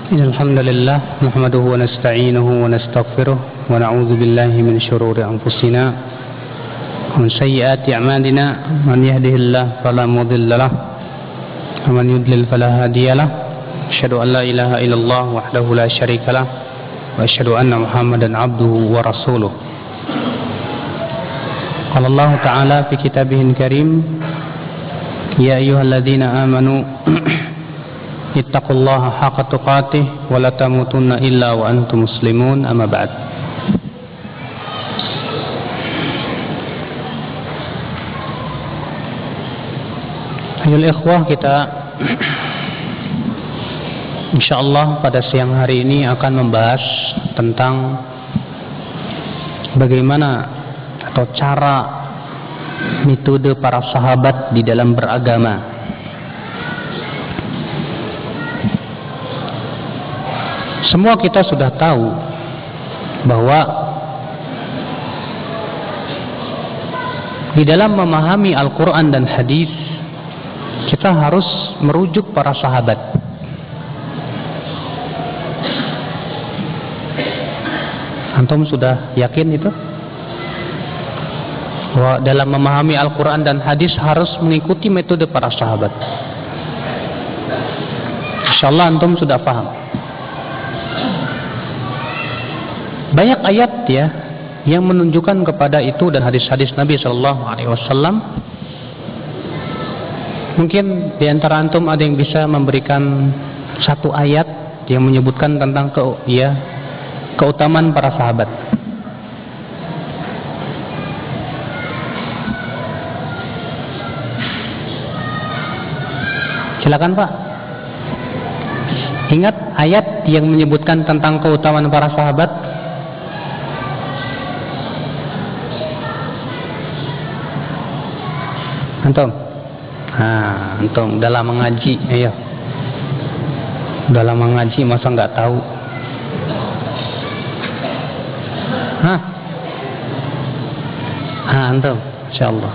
الحمد لله نحمده ونستعينه ونستغفره ونعوذ بالله من شرور أنفسنا ومن سيئات أعمالنا من يهده الله فلا مضل له ومن يضلل فلا هادي له أشهد أن لا إله إلا الله وحده لا شريك له وأشهد أن محمدا عبده ورسوله قال الله تعالى في كتابه الكريم يا أيها الذين آمنوا اتقوا الله حق تقاته ولا تموتن إلا وأنتم مسلمون أما بعد. Ayol ikhwah, kita insyaallah pada siang hari ini akan membahas tentang bagaimana atau cara metode para sahabat di dalam beragama. Semua kita sudah tahu bahwa di dalam memahami Al-Quran dan hadis kita harus merujuk para sahabat. Antum sudah yakin itu? Bahwa dalam memahami Al-Quran dan hadis harus mengikuti metode para sahabat. Insyaallah antum sudah paham. Banyak ayat ya yang menunjukkan kepada itu dan hadis-hadis Nabi Sallallahu Alaihi Wasallam. Mungkin di antara antum ada yang bisa memberikan satu ayat yang menyebutkan tentang keutamaan para sahabat. Silakan Pak. Ingat ayat yang menyebutkan tentang keutamaan para sahabat? Antum? Antum udah lama ngaji, ayo. Udah lama ngaji masa nggak tahu? Antum, insyaallah.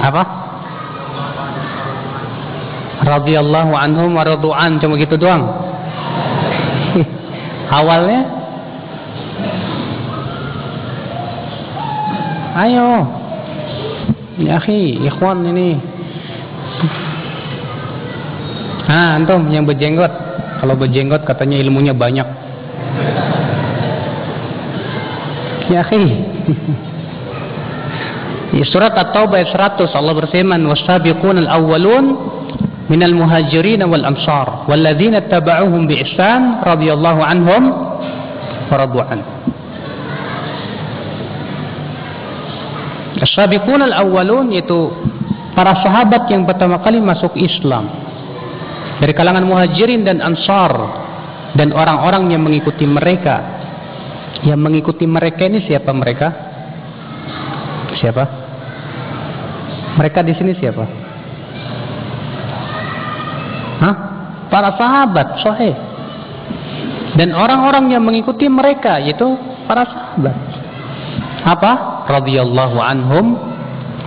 Apa? Radhiyallahu anhum wa radu'an, cuma gitu doang. Awalnya ayo, ya akhi, ikhwan ini. Antum yang berjenggot. Kalau berjenggot katanya ilmunya banyak. Ya akhi. Di surat At-Taubah ayat 100 Allah berfirman, "Was-sabiqunal awwalun minal muhajirin wal ansar walladzina tabauhum bi ihsan radhiyallahu anhum wa radu'an." As-sabiqun al-awwalun, yaitu para sahabat yang pertama kali masuk Islam dari kalangan muhajirin dan ansar dan orang-orang yang mengikuti mereka. Yang mengikuti mereka ini siapa mereka? Siapa? Mereka di sini siapa? Para sahabat, sahih. Dan orang-orang yang mengikuti mereka yaitu para sahabat. Apa? Radhiyallahu anhum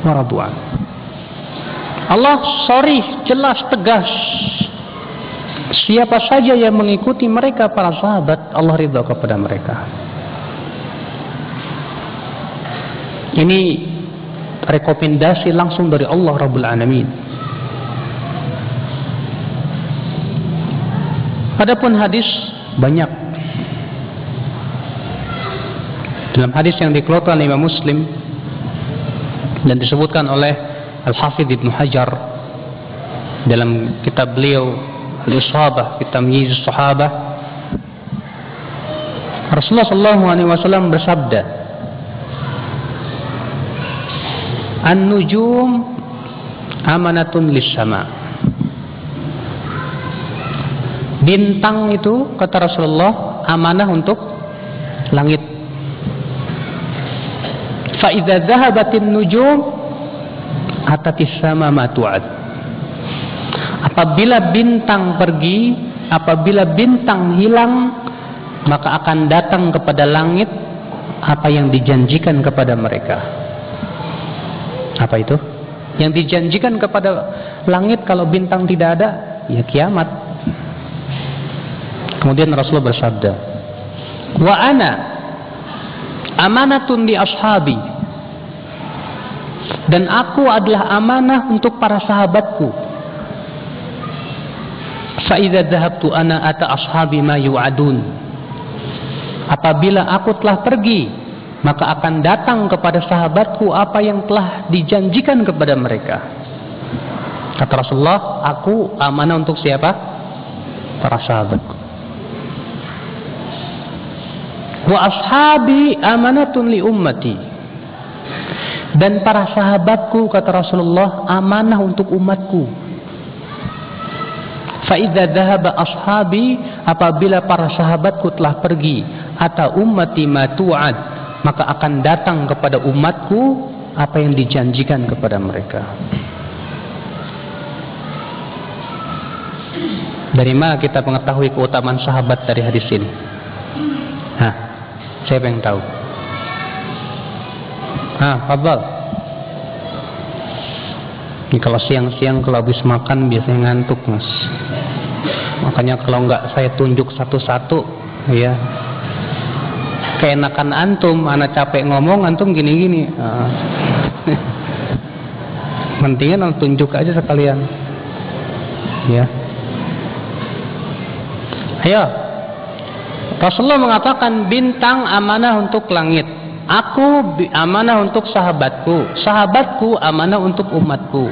wa radu'an. Allah jelas, tegas. Siapa saja yang mengikuti mereka para sahabat, Allah ridha kepada mereka. Ini rekomendasi langsung dari Allah Rabbul Alamin. Adapun hadis banyak. Dalam hadis yang dikeluarkan oleh Imam Muslim dan disebutkan oleh Al-Hafidh Ibnu Hajar dalam kitab beliau Al-Ishabah fi Tamyiz As-Sahabah, Rasulullah sallallahu alaihi wasallam bersabda, "An-nujum amanatun lis-sama." Bintang itu, kata Rasulullah, amanah untuk langit. Fa'idha zahabatin nujum atatis sama ma tu'ad. Apabila bintang pergi, apabila bintang hilang, maka akan datang kepada langit apa yang dijanjikan kepada mereka. Apa itu? Yang dijanjikan kepada langit kalau bintang tidak ada, ya kiamat. Kemudian Rasulullah bersabda, wa ana amanatun li ashabi, dan aku adalah amanah untuk para sahabatku. Fa idza dhahabtu ana ata ashabi ma yu'adun, apabila aku telah pergi, maka akan datang kepada sahabatku apa yang telah dijanjikan kepada mereka. Kata Rasulullah, aku amanah untuk siapa? Para sahabatku. Wa ashabi amanatun li ummati, dan para sahabatku, kata Rasulullah, amanah untuk umatku. Fa idza dhahaba ashabi, apabila para sahabatku telah pergi, ata ummati ma tu'ad, maka akan datang kepada umatku apa yang dijanjikan kepada mereka. Dari mana kita mengetahui keutamaan sahabat dari hadis ini? Hah, siapa yang tahu? Fadhal. Ini kalau siang-siang kalau habis makan biasanya ngantuk, Mas. Makanya kalau enggak saya tunjuk satu-satu, ya. Keenakan antum, anak capek ngomong, antum gini-gini. Mendingan tunjuk aja sekalian. Ya. Ayo. Rasulullah mengatakan bintang amanah untuk langit. Aku amanah untuk sahabatku. Sahabatku amanah untuk umatku.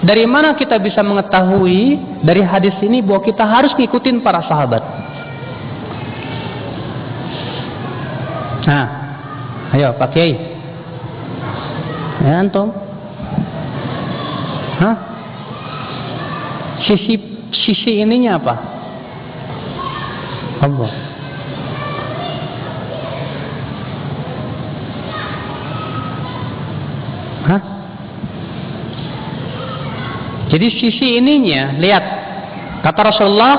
Dari mana kita bisa mengetahui dari hadis ini bahwa kita harus ngikutin para sahabat? Ayo Pak Kiai. Ya antum. Sisi ininya apa? Allah. Jadi sisi ininya, lihat, kata Rasulullah,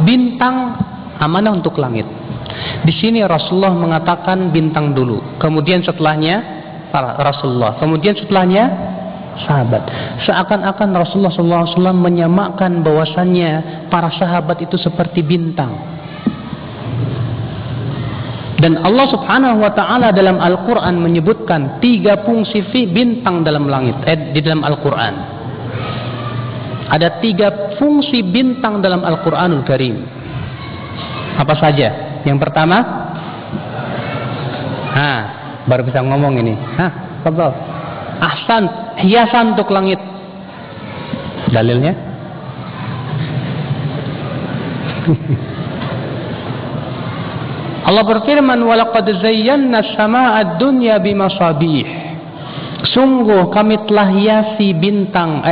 bintang amanah untuk langit. Di sini Rasulullah mengatakan bintang dulu, kemudian setelahnya Rasulullah, kemudian setelahnya sahabat. Seakan-akan Rasulullah SAW menyamakan bahwasannya para sahabat itu seperti bintang. Dan Allah Subhanahu wa taala dalam Al-Qur'an menyebutkan 3 fungsi bintang dalam langit, di dalam Al-Qur'an. Ada 3 fungsi bintang dalam Al-Qur'anul Karim. Apa saja? Yang pertama, baru bisa ngomong ini. Fadhal. Ahsan, hiasan untuk langit. Dalilnya? Allah berfirman, "Walaqad zayyana as-samaa'a ad-dunya bimasabih." Sungguh kami telah hiasi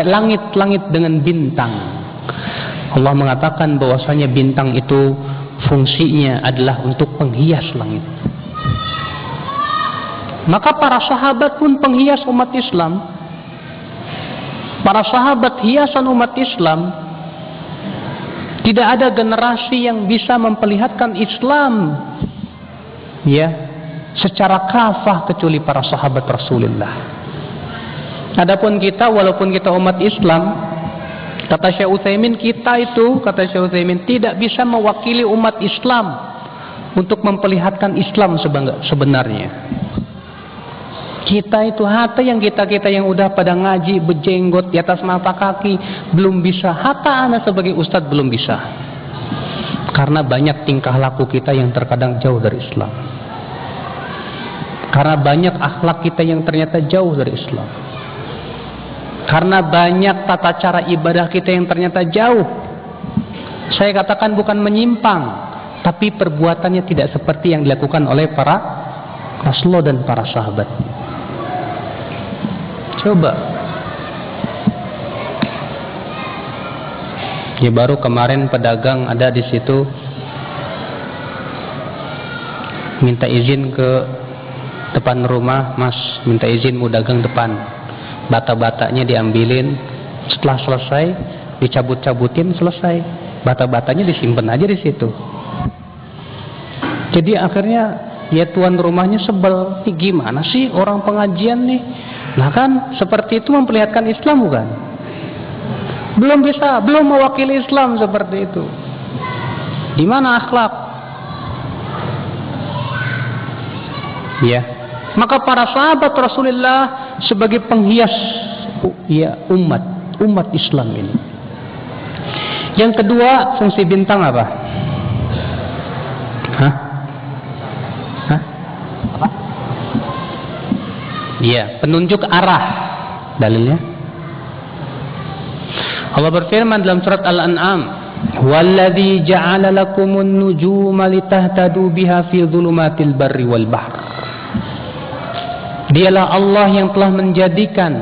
langit-langit dengan bintang. Allah mengatakan bahwasanya bintang itu fungsinya adalah untuk penghias langit. Maka para sahabat pun penghias umat Islam. Para sahabat hiasan umat Islam. Tidak ada generasi yang bisa memperlihatkan Islam secara kafah kecuali para sahabat Rasulullah. Adapun kita, walaupun kita umat Islam, kata Syekh Utsaimin, tidak bisa mewakili umat Islam untuk memperlihatkan Islam sebenarnya. Kita itu hatta yang kita yang udah pada ngaji berjenggot di atas mata kaki belum bisa, hatta ana sebagai ustadz belum bisa. Karena banyak tingkah laku kita yang terkadang jauh dari Islam. Karena banyak akhlak kita yang ternyata jauh dari Islam. Karena banyak tata cara ibadah kita yang ternyata jauh. Saya katakan bukan menyimpang, tapi perbuatannya tidak seperti yang dilakukan oleh para Rasulullah dan para sahabat. Coba. Ya baru kemarin pedagang ada di situ minta izin ke depan rumah, Mas, minta izin mau dagang depan. Bata-batanya diambilin, setelah selesai dicabut-cabutin, selesai. Bata-batanya disimpan aja di situ. Jadi akhirnya ya tuan rumahnya sebel. Ini gimana sih orang pengajian nih? Nah kan seperti itu memperlihatkan Islam bukan? Belum bisa, belum mewakili Islam seperti itu. Di mana akhlak? Ya. Maka para sahabat Rasulullah sebagai penghias umat Islam ini. Yang kedua, fungsi bintang apa? Hah? Apa? Iya, penunjuk arah. Dalilnya Allah berfirman dalam surat Al-An'am, "Walladzi ja'ala lakumun nujuma litahtadu biha fi dhulumatil barri wal bahr." Dialah Allah yang telah menjadikan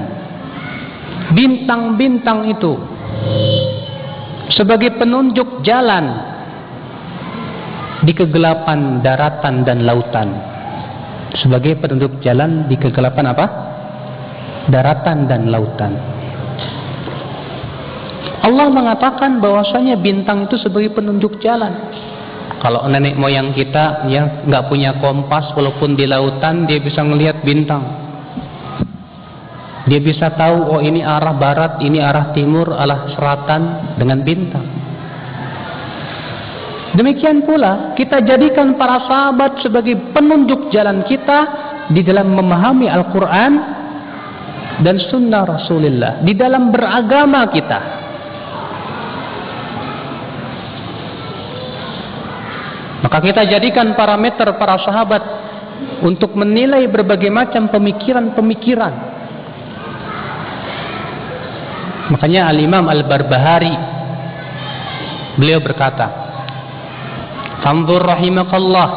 bintang-bintang itu sebagai penunjuk jalan di kegelapan daratan dan lautan. Sebagai penunjuk jalan di kegelapan apa? Daratan dan lautan. Allah mengatakan bahwasanya bintang itu sebagai penunjuk jalan. Kalau nenek moyang kita ya nggak punya kompas, walaupun di lautan dia bisa melihat bintang. Dia bisa tahu, oh ini arah barat, ini arah timur, arah selatan dengan bintang. Demikian pula kita jadikan para sahabat sebagai penunjuk jalan kita di dalam memahami Al-Quran dan Sunnah Rasulullah, di dalam beragama kita. Maka kita jadikan parameter para sahabat untuk menilai berbagai macam pemikiran-pemikiran. Makanya Al-Imam Al-Barbahari beliau berkata, "Fanzur rahimakallah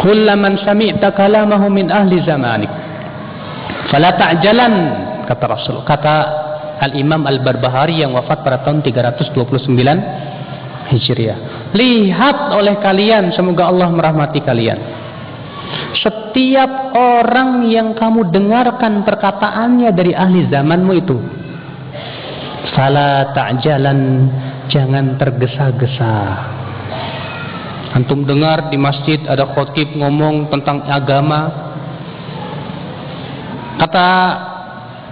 kullaman sami'ta kalamahu min ahli zamanik fala ta'jalan," kata Rasul. Kata Al-Imam Al-Barbahari yang wafat pada tahun 329 Hijriah. Lihat oleh kalian, semoga Allah merahmati kalian, setiap orang yang kamu dengarkan perkataannya dari ahli zamanmu itu, fala ta'jalan, jangan tergesa-gesa. Antum dengar di masjid ada khotib ngomong tentang agama, kata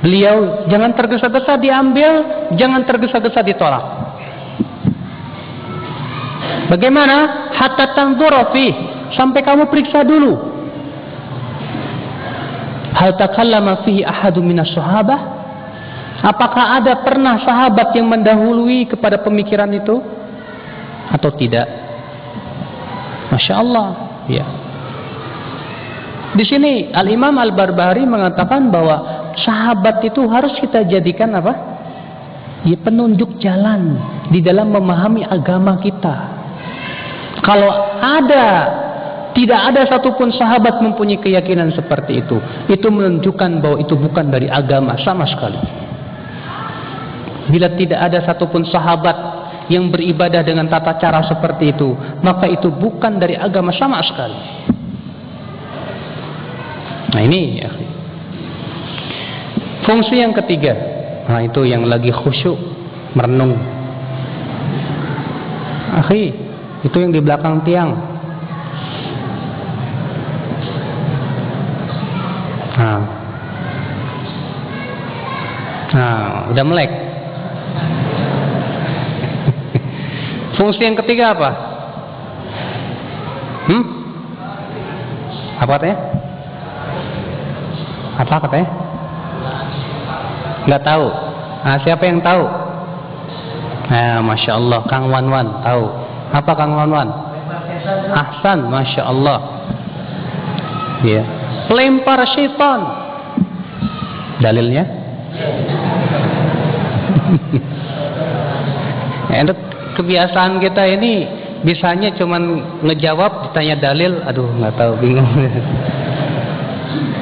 beliau, jangan tergesa-gesa diambil, jangan tergesa-gesa ditolak. Bagaimana? Hatta tanzura fi, sampai kamu periksa dulu. Hal takallama fihi ahadun minas sahabah? Apakah ada pernah sahabat yang mendahului kepada pemikiran itu atau tidak? Masya Allah, ya. Di sini Al-Imam Al-Barbahari mengatakan bahwa sahabat itu harus kita jadikan apa? Ya, penunjuk jalan di dalam memahami agama kita. Kalau tidak ada satupun sahabat mempunyai keyakinan seperti itu menunjukkan bahwa itu bukan dari agama sama sekali. Bila tidak ada satupun sahabat yang beribadah dengan tata cara seperti itu, maka itu bukan dari agama sama sekali. Nah ini ya. Fungsi yang ketiga, nah itu yang lagi khusyuk merenung. Akhi, itu yang di belakang tiang. Nah, udah melek. Fungsi yang ketiga apa? Apa katanya? Apa katanya? Nggak tahu. Nah, siapa yang tahu? Nah, Masya Allah, Kang Wanwan tahu. Apa Kang Wanwan? Ahsan, Masya Allah. Ya. Pelempar syaitan. Dalilnya? Enak. Kebiasaan kita ini bisanya cuman ngejawab, ditanya dalil, aduh nggak tahu, bingung.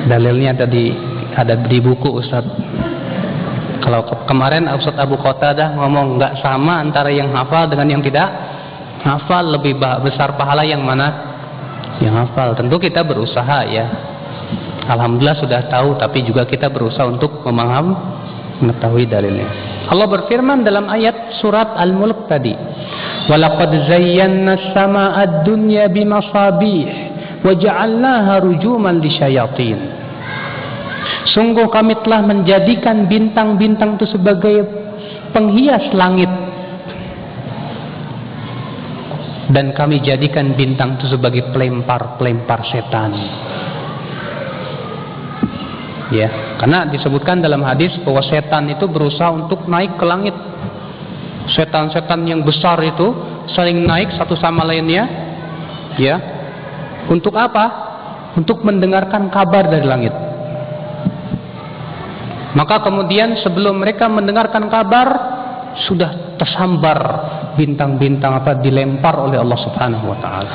Dalilnya ada di buku Ustaz. Kalau kemarin Ustaz Abu Qatadah ngomong nggak sama antara yang hafal dengan yang tidak hafal, lebih besar pahala yang mana? Yang hafal. Tentu kita berusaha ya. Alhamdulillah sudah tahu, tapi juga kita berusaha untuk mengetahui dalilnya. Allah berfirman dalam ayat surat Al-Mulk tadi, "Walaqad zayyana as-samaa'a ad-dunya bimasabih wa ja'alnaha rujuman lisyayatin." Sungguh kami telah menjadikan bintang-bintang itu sebagai penghias langit, dan kami jadikan bintang itu sebagai pelempar-pelempar setan. Ya, karena disebutkan dalam hadis bahwa setan itu berusaha untuk naik ke langit. Setan-setan yang besar itu saling naik satu sama lainnya. Ya. Untuk apa? Untuk mendengarkan kabar dari langit. Maka kemudian sebelum mereka mendengarkan kabar, sudah tersambar bintang-bintang dilempar oleh Allah Subhanahu wa taala.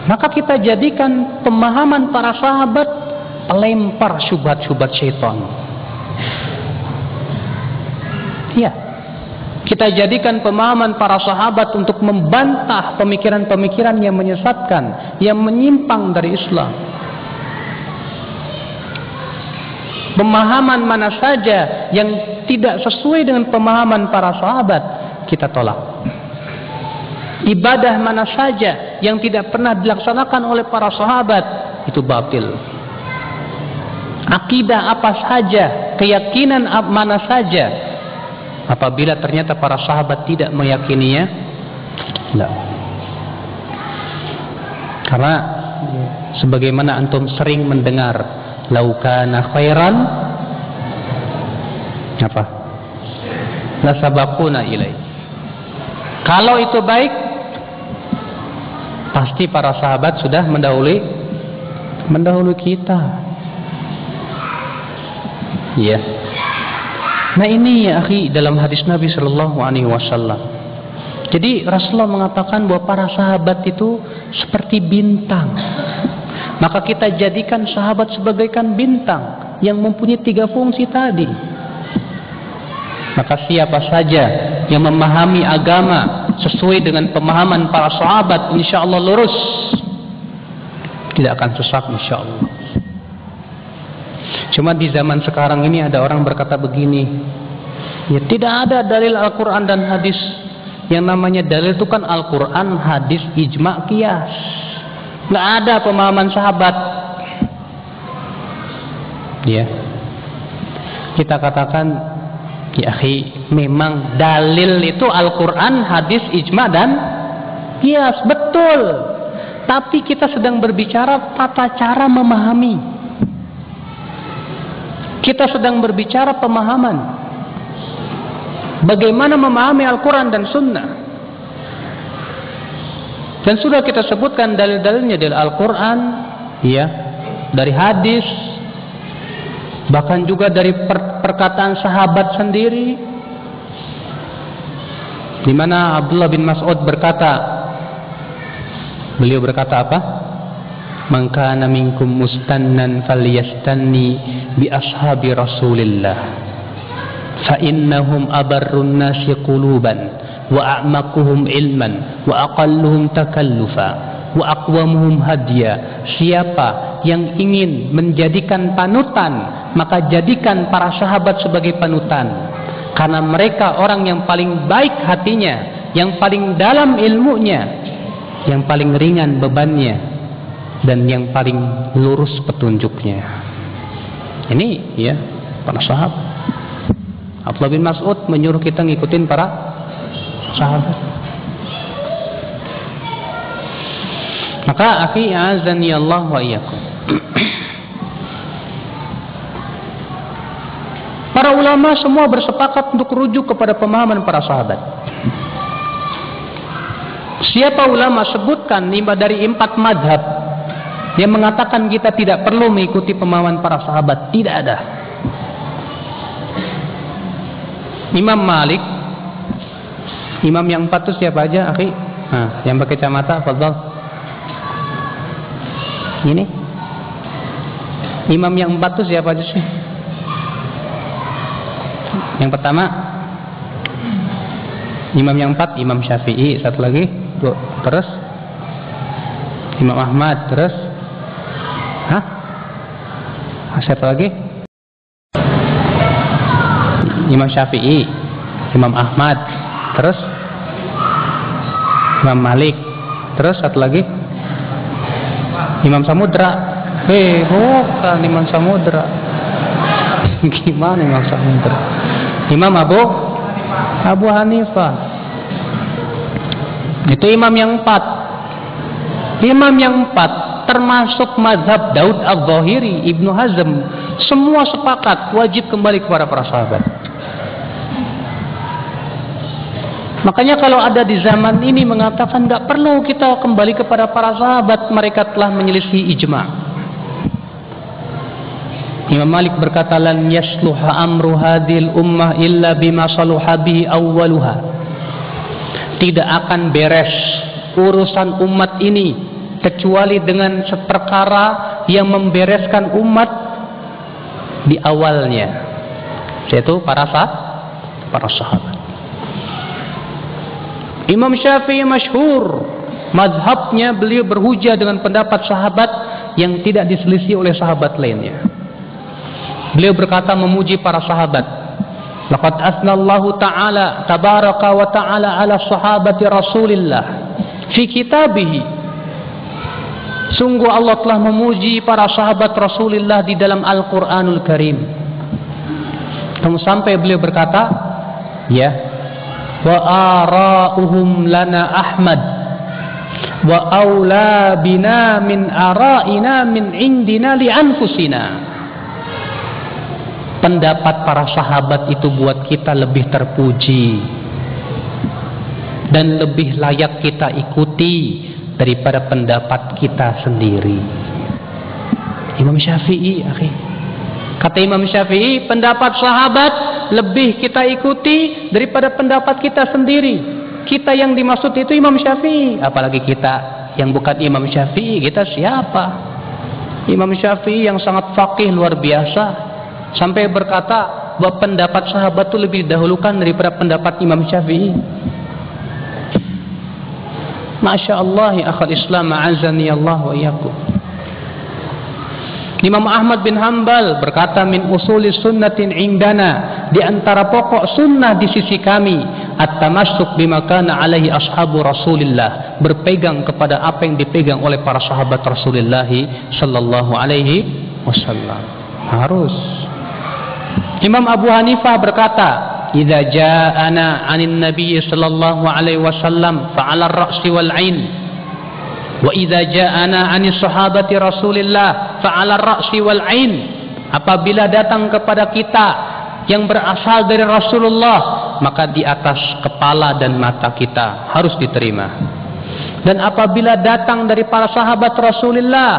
Maka kita jadikan pemahaman para sahabat pelempar syubhat-syubhat syaitan. Ya. Kita jadikan pemahaman para sahabat untuk membantah pemikiran-pemikiran yang menyesatkan, yang menyimpang dari Islam. Pemahaman mana saja yang tidak sesuai dengan pemahaman para sahabat, kita tolak. Ibadah mana saja yang tidak pernah dilaksanakan oleh para sahabat, itu batil. Akidah apa saja, keyakinan mana saja, apabila ternyata para sahabat tidak meyakininya, tidak. Karena sebagaimana antum sering mendengar, lau kana khairan apa? La sabaquna ilai. Kalau itu baik, pasti para sahabat sudah mendahului kita. Ya. Nah ini ya akhi dalam hadis Nabi sallallahu alaihi wasallam. Jadi Rasulullah mengatakan bahwa para sahabat itu seperti bintang. Maka kita jadikan sahabat sebagaikan bintang yang mempunyai 3 fungsi tadi. Maka siapa saja yang memahami agama sesuai dengan pemahaman para sahabat, insya Allah lurus, tidak akan sesat insya Allah. Cuma di zaman sekarang ini ada orang berkata begini, ya tidak ada dalil Al-Quran dan hadis. Yang namanya dalil itu kan Al-Quran, hadis, ijma', qiyas. Nggak ada pemahaman sahabat. Ya, kita katakan, ya akhi, memang dalil itu Al-Quran, hadis, ijma' dan qiyas, betul. Tapi kita sedang berbicara tata cara memahami. Kita sedang berbicara pemahaman. Bagaimana memahami Al-Quran dan Sunnah. Dan sudah kita sebutkan dalil-dalilnya dari Al-Quran, ya, dari hadis, bahkan juga dari perkataan sahabat sendiri, di mana Abdullah bin Mas'ud berkata, beliau berkata apa? Man kana minkum mustannan falyastanni bi ashabi Rasulillah fa innahum abarrun nasi quluban wa a'maquhum ilman wa aqalluhum takallufa wa aqwamuhum hadiya. Siapa yang ingin menjadikan panutan, maka jadikan para sahabat sebagai panutan, karena mereka orang yang paling baik hatinya, yang paling dalam ilmunya, yang paling ringan bebannya, dan yang paling lurus petunjuknya. Ini ya para sahabat. Abdullah bin Mas'ud menyuruh kita ngikutin para sahabat. Maka akhi azani Allah wa iyyakum. Para ulama semua bersepakat untuk rujuk kepada pemahaman para sahabat. Siapa ulama sebutkan 5 dari 4 madhab yang mengatakan kita tidak perlu mengikuti pemahaman para sahabat? Tidak ada. Imam Malik, imam yang 4 itu siapa aja, akhi? Nah, yang pakai kacamata, fadhal. Ini. Imam yang 4 itu siapa aja sih? Yang pertama, imam yang 4, Imam Syafi'i, satu lagi, terus Imam Ahmad, terus siapa lagi? Imam Syafi'i, Imam Ahmad, terus Imam Malik, terus satu lagi Imam Samudra. Bukan Imam Samudra. Gimana Imam Samudra? Imam Abu Hanifah. Itu imam yang 4. Imam yang 4 termasuk mazhab Daud Al-Zahiri, Ibnu Hazm, semua sepakat wajib kembali kepada para sahabat. Makanya kalau ada di zaman ini mengatakan tidak perlu kita kembali kepada para sahabat, mereka telah menyelisih ijma'. Imam Malik berkata, lan yasluha amru hadhil ummah illa bima saluha bihi awwaluha. Tidak akan beres urusan umat ini kecuali dengan perkara yang membereskan umat di awalnya, yaitu para sahabat. Imam Syafi'i masyhur mazhabnya, beliau berhujah dengan pendapat sahabat yang tidak diselisih oleh sahabat lainnya. Beliau berkata memuji para sahabat, laqad asnallahu ta'ala tabaraka wa ta'ala ala sahabati Rasulillah fi kitabihi. Sungguh Allah telah memuji para sahabat Rasulullah di dalam Al-Qur'anul Karim. Sampai beliau berkata, ya, wa ara'uhum lana Ahmad wa aula bina min ara'ina min indina li anfusina. Pendapat para sahabat itu buat kita lebih terpuji dan lebih layak kita ikuti daripada pendapat kita sendiri. Imam Syafi'i, akhi. Kata Imam Syafi'i, pendapat sahabat lebih kita ikuti daripada pendapat kita sendiri. Kita yang dimaksud itu Imam Syafi'i. Apalagi kita yang bukan Imam Syafi'i, kita siapa? Imam Syafi'i yang sangat faqih luar biasa, sampai berkata bahwa pendapat sahabat itu lebih didahulukan daripada pendapat Imam Syafi'i. Masya Allah, ya akhal Islam, ma'azani Allah wa iyyakum. Imam Ahmad bin Hanbal berkata, min usuli sunnatin indana, di antara pokok sunnah di sisi kami, at-tamassuk bima kana alaihi ashabu Rasulillah, berpegang kepada apa yang dipegang oleh para sahabat Rasulullah sallallahu alaihi wasallam. Harus. Imam Abu Hanifah berkata, idza ja'ana 'anin nabiy sallallahu alaihi wasallam fa'ala ar-ra'si wal 'ain. Wa idza ja'ana 'anis sahabati Rasulillah fa'ala ar-ra'si wal 'ain. Apabila datang kepada kita yang berasal dari Rasulullah, maka di atas kepala dan mata kita harus diterima. Dan apabila datang dari para sahabat Rasulullah,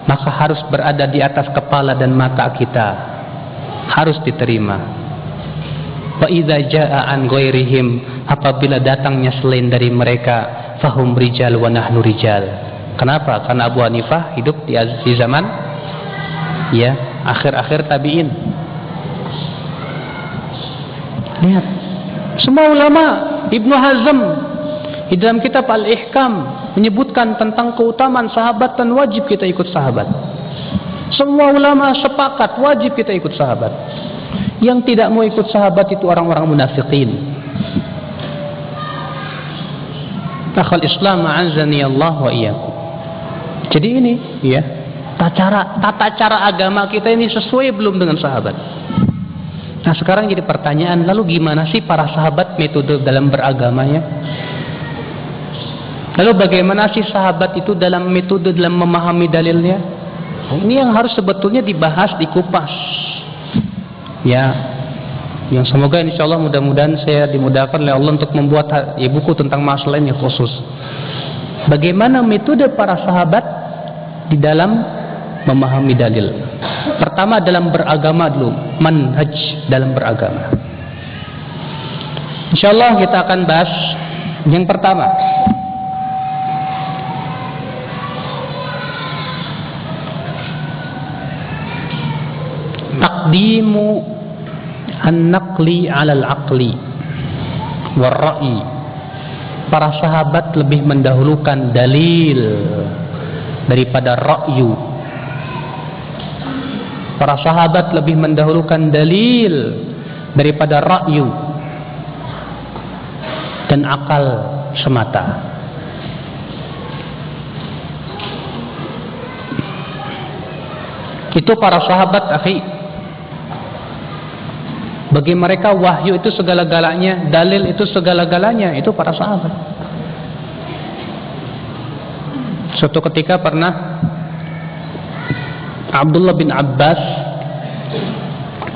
maka harus berada di atas kepala dan mata kita, harus diterima. Wa idza jaa an ghairihim, apabila datangnya selain dari mereka, fahum rijal wa nahnu rijal. Kenapa? Karena Abu Hanifah hidup di zaman ya akhir-akhir tabi'in. Lihat, semua ulama, Ibnu Hazm di dalam kitab Al-Ihkam menyebutkan tentang keutamaan sahabat dan wajib kita ikut sahabat. Semua ulama sepakat wajib kita ikut sahabat. Yang tidak mau ikut sahabat itu orang-orang munafiqin. Akhal Islam, a'azzani Allah wa iyyakum. Jadi ini ya, tata cara agama kita ini sesuai belum dengan sahabat? Nah sekarang jadi pertanyaan, lalu gimana sih para sahabat metode dalam beragamanya? Lalu bagaimana sih sahabat itu dalam metode dalam memahami dalilnya? Ini yang harus sebetulnya dibahas, dikupas. Ya, yang semoga insya Allah mudah-mudahan saya dimudahkan oleh Allah untuk membuat buku tentang masalah ini khusus. Bagaimana metode para sahabat di dalam memahami dalil? Pertama dalam beragama dulu, manhaj dalam beragama. Insya Allah kita akan bahas yang pertama. Taqdimu an-naqli 'ala al-'aqli war-ra'yi. Para sahabat lebih mendahulukan dalil daripada ra'yu. Para sahabat lebih mendahulukan dalil daripada ra'yu dan akal semata. Itu para sahabat, akhi. Bagi mereka wahyu itu segala-galanya, dalil itu segala-galanya. Itu para sahabat. Suatu ketika pernah Abdullah bin Abbas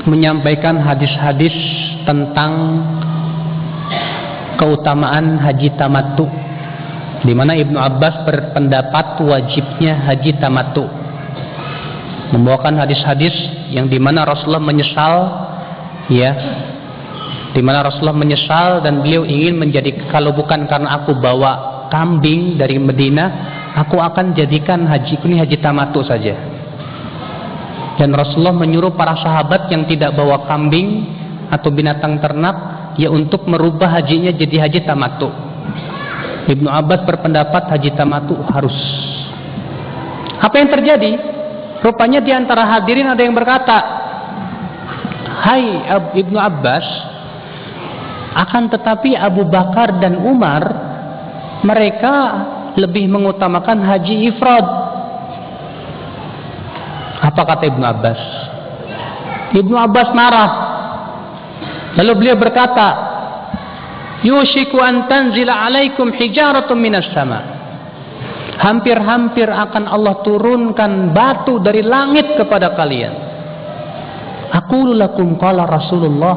menyampaikan hadis-hadis tentang keutamaan haji tamattu, di mana Ibnu Abbas berpendapat wajibnya haji tamattu, membawakan hadis-hadis yang di mana Rasulullah menyesal, ya, di mana Rasulullah menyesal dan beliau ingin menjadi, kalau bukan karena aku bawa kambing dari Medina, aku akan jadikan hajiku ini haji tamattu saja. Dan Rasulullah menyuruh para sahabat yang tidak bawa kambing atau binatang ternak, ya, untuk merubah hajinya jadi haji tamattu. Ibnu Abbas berpendapat haji tamattu harus. Apa yang terjadi? Rupanya di antara hadirin ada yang berkata, "Hai Ibnu Abbas, akan tetapi Abu Bakar dan Umar, mereka lebih mengutamakan haji ifrad." Apa kata Ibnu Abbas? Ibnu Abbas marah. Lalu beliau berkata, "Yushiku an tanzila alaikum hijaratun minas sama." Hampir-hampir akan Allah turunkan batu dari langit kepada kalian. Aqulu lakum qala Rasulullah.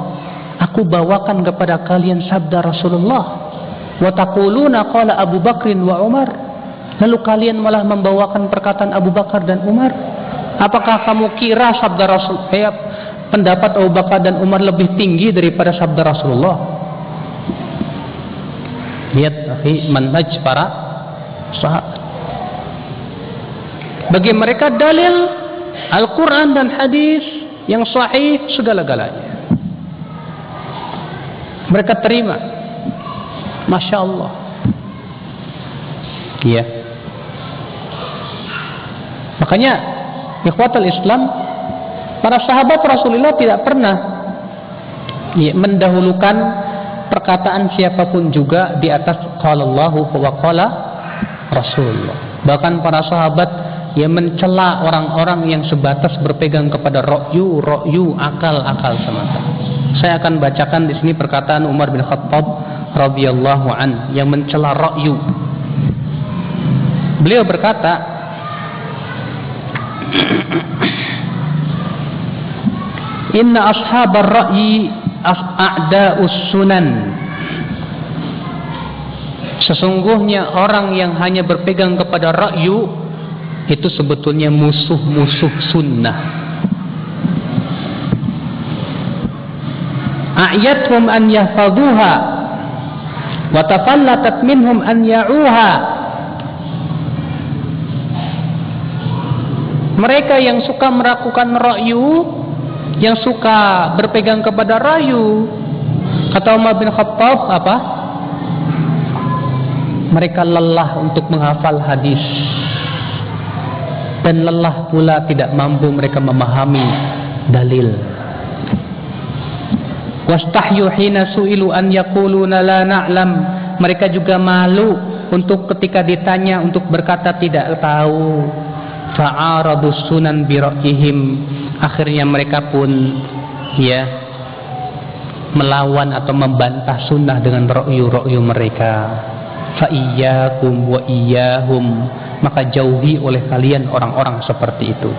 Aku bawakan kepada kalian sabda Rasulullah. Wa taquluna qala Abu Bakrin wa Umar. Lalu kalian malah membawakan perkataan Abu Bakar dan Umar. Apakah kamu kira sabda Rasul, pendapat Abu Bakar dan Umar lebih tinggi daripada sabda Rasulullah? Lihat manhaj para sahabat. Bagi mereka dalil Al-Quran dan hadis yang sahih segala-galanya. Mereka terima. Masya Allah. Iya. Makanya ikhwatul Islam, para sahabat Rasulullah tidak pernah mendahulukan perkataan siapapun juga di atas qala Allahu wa qala Rasulullah. Bahkan para sahabat yang mencela orang-orang yang sebatas berpegang kepada ra'yu, akal semata. Saya akan bacakan di sini perkataan Umar bin Khattab radhiyallahu an yang mencela ra'yu. Beliau berkata, "Inna ashabar ra'yi a'da'us sunan." Sesungguhnya orang yang hanya berpegang kepada ra'yu itu sebetulnya musuh-musuh sunnah. A'yathum an yahfaduha wa tafallatat minhum an ya'uha. Mereka yang suka melakukan ra'yu, yang suka berpegang kepada ra'yu, kata Umar bin Khattab, apa? Mereka lelah untuk menghafal hadis, dan lelah pula tidak mampu mereka memahami dalil. Wastahyu hina su'ilu an yaquluna la na'lam. Mereka juga malu untuk ketika ditanya untuk berkata tidak tahu. Fa'aradus sunan bi ra'yihim. Akhirnya mereka pun melawan atau membantah sunnah dengan ra'yu mereka. Fa iyyakum wa iyyahum. Maka jauhi oleh kalian orang-orang seperti itu.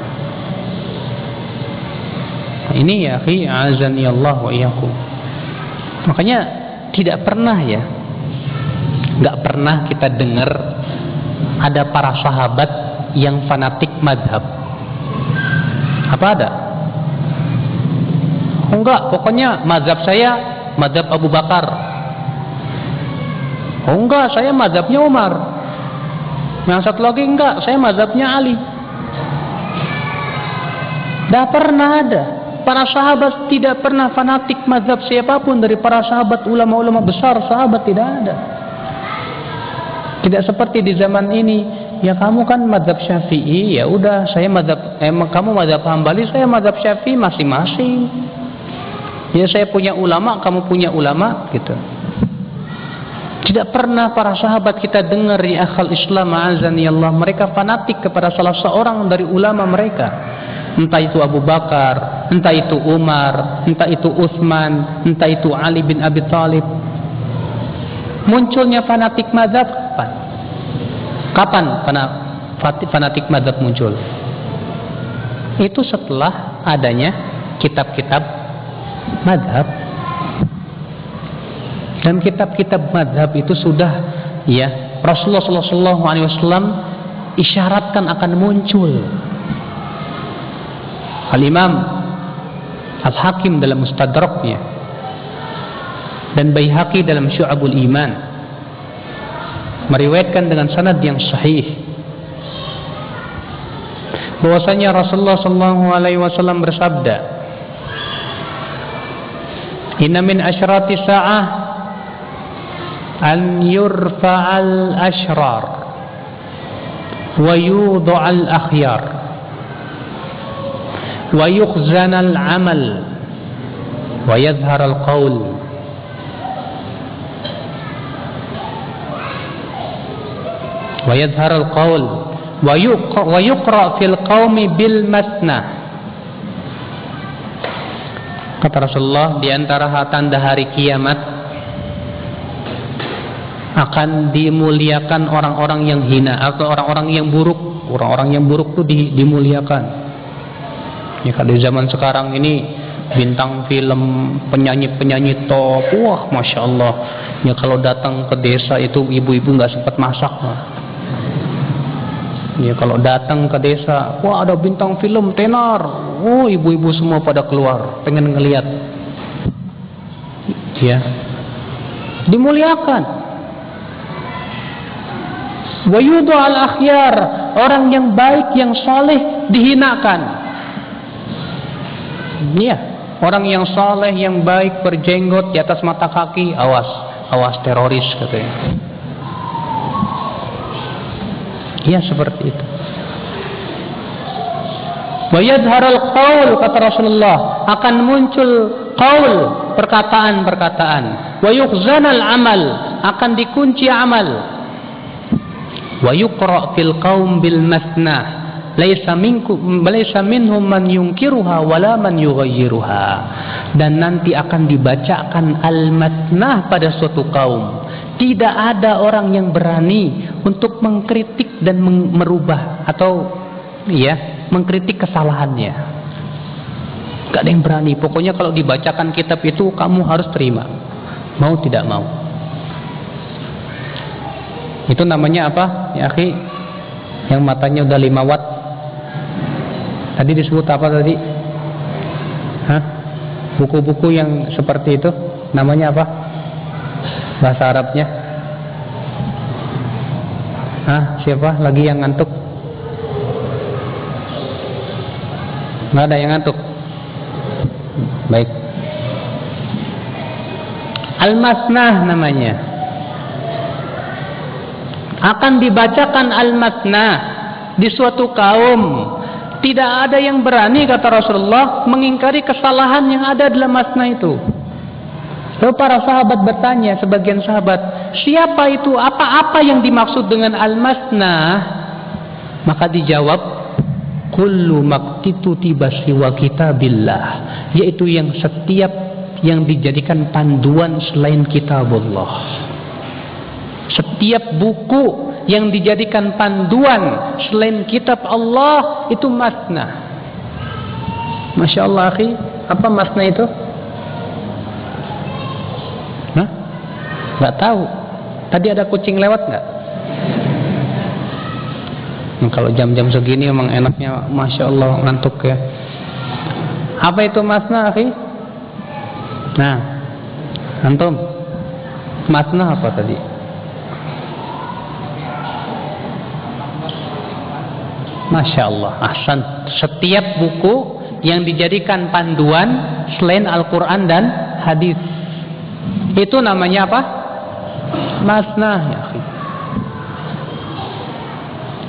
Ini ya akhi, azani Allah wa iyyakum. Makanya tidak pernah enggak pernah kita dengar ada para sahabat yang fanatik madhab. Apa ada? Enggak, pokoknya mazhab saya mazhab Abu Bakar. Enggak, saya mazhabnya Umar. Yang satu lagi enggak, saya mazhabnya Ali. Tidak pernah ada. Para sahabat tidak pernah fanatik mazhab siapapun dari para sahabat, ulama-ulama besar sahabat, tidak ada. Tidak seperti di zaman ini. Ya kamu kan mazhab Syafi'i, ya udah saya mazhab, kamu mazhab Hambali, saya mazhab Syafi'i, masing-masing. Ya saya punya ulama, kamu punya ulama, gitu. Tidak pernah para sahabat kita dengar ya akhal Islam azani Allah mereka fanatik kepada salah seorang dari ulama mereka. entah itu Abu Bakar, entah itu Umar, entah itu Utsman, entah itu Ali bin Abi Thalib. Munculnya fanatik mazhab kapan? Kapan fanatik mazhab muncul? Itu setelah adanya kitab-kitab mazhab. Dan kitab-kitab mazhab itu sudah, ya, Rasulullah SAW isyaratkan akan muncul. Al-Imam Al-Hakim dalam Mustadraknya dan Baihaqi dalam Syu'abul Iman meriwayatkan dengan sanad yang sahih bahwasanya Rasulullah SAW bersabda, "Inna min asyrati sa'ah an yurfa'al ashrar wa yudha'al akhyar wa yukhzanal amal wa yadhharal qawl wa yuqra fil qaumi bil masnah." Kata Rasulullah, di antara tanda hari kiamat akan dimuliakan orang-orang yang hina atau orang-orang yang buruk. Orang-orang yang buruk itu dimuliakan. Ya, kalau di zaman sekarang ini bintang film, penyanyi-penyanyi top, wah masya Allah. Ya, kalau datang ke desa itu ibu-ibu nggak sempat masak. Ya, kalau datang ke desa, wah ada bintang film tenar, oh ibu-ibu semua pada keluar, pengen ngelihat. Ya, dimuliakan. Wa yudha'al akhyar, orang yang baik, yang saleh dihinakan. Iya, orang yang saleh, yang baik, berjenggot di atas mata kaki, awas teroris katanya. Ya, seperti itu. Wa yadharul qaul, kata Rasulullah, akan muncul qaul, perkataan-perkataan. Wa yukhzanal amal, akan dikunci amal. Wa yuqra fil qaum bil masnah, laisa minhum man yunkiruha wala man yughayyiruha. Dan nanti akan dibacakan al-masnah pada suatu kaum. Tidak ada orang yang berani untuk mengkritik dan merubah atau ya, mengkritik kesalahannya. Gak ada yang berani. Pokoknya kalau dibacakan kitab itu kamu harus terima, mau tidak mau. Itu namanya apa, ya akhi? Yang matanya udah 5 watt. Tadi disebut apa tadi? Hah? Buku-buku yang seperti itu namanya apa? Bahasa Arabnya? Hah? Siapa lagi yang ngantuk? Nggak ada yang ngantuk? Baik. Al-Masnah namanya. Akan dibacakan Al-Masnah di suatu kaum. Tidak ada yang berani, kata Rasulullah, mengingkari kesalahan yang ada dalam Masnah itu. Lalu para sahabat bertanya, sebagian sahabat, siapa itu? Apa-apa yang dimaksud dengan Al-Masnah? Maka dijawab, kullu maktitu tibasi wa kitabillah, yaitu yang setiap yang dijadikan panduan selain kitabullah. Setiap buku yang dijadikan panduan selain kitab Allah itu masnah. Masya Allah, akhi, apa masnah itu? Hah? Nggak tahu. Tadi ada kucing lewat nggak? Kalau jam-jam segini emang enaknya, masya Allah, ngantuk ya. Apa itu masnah, akhi? Nah, antum, masnah apa tadi? Masya Allah, ahsan. Setiap buku yang dijadikan panduan selain Al-Quran dan hadis, itu namanya apa? Masnah, ya akhi.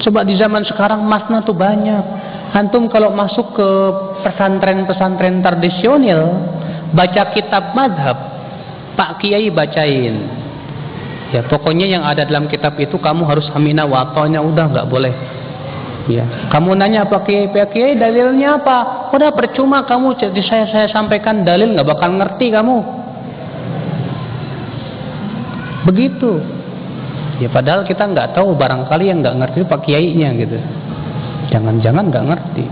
Coba di zaman sekarang masnah tuh banyak. Antum kalau masuk ke pesantren-pesantren tradisional, baca kitab madhab, Pak Kiai bacain. Ya pokoknya yang ada dalam kitab itu kamu harus hamina wa ta'na, udah nggak boleh. Ya, kamu nanya Pak Kiai dalilnya apa? Udah percuma kamu, jadi saya sampaikan dalil nggak bakal ngerti kamu. Begitu. Ya padahal kita nggak tahu, barangkali yang nggak ngerti Pak Kiainya gitu. Jangan-jangan nggak ngerti.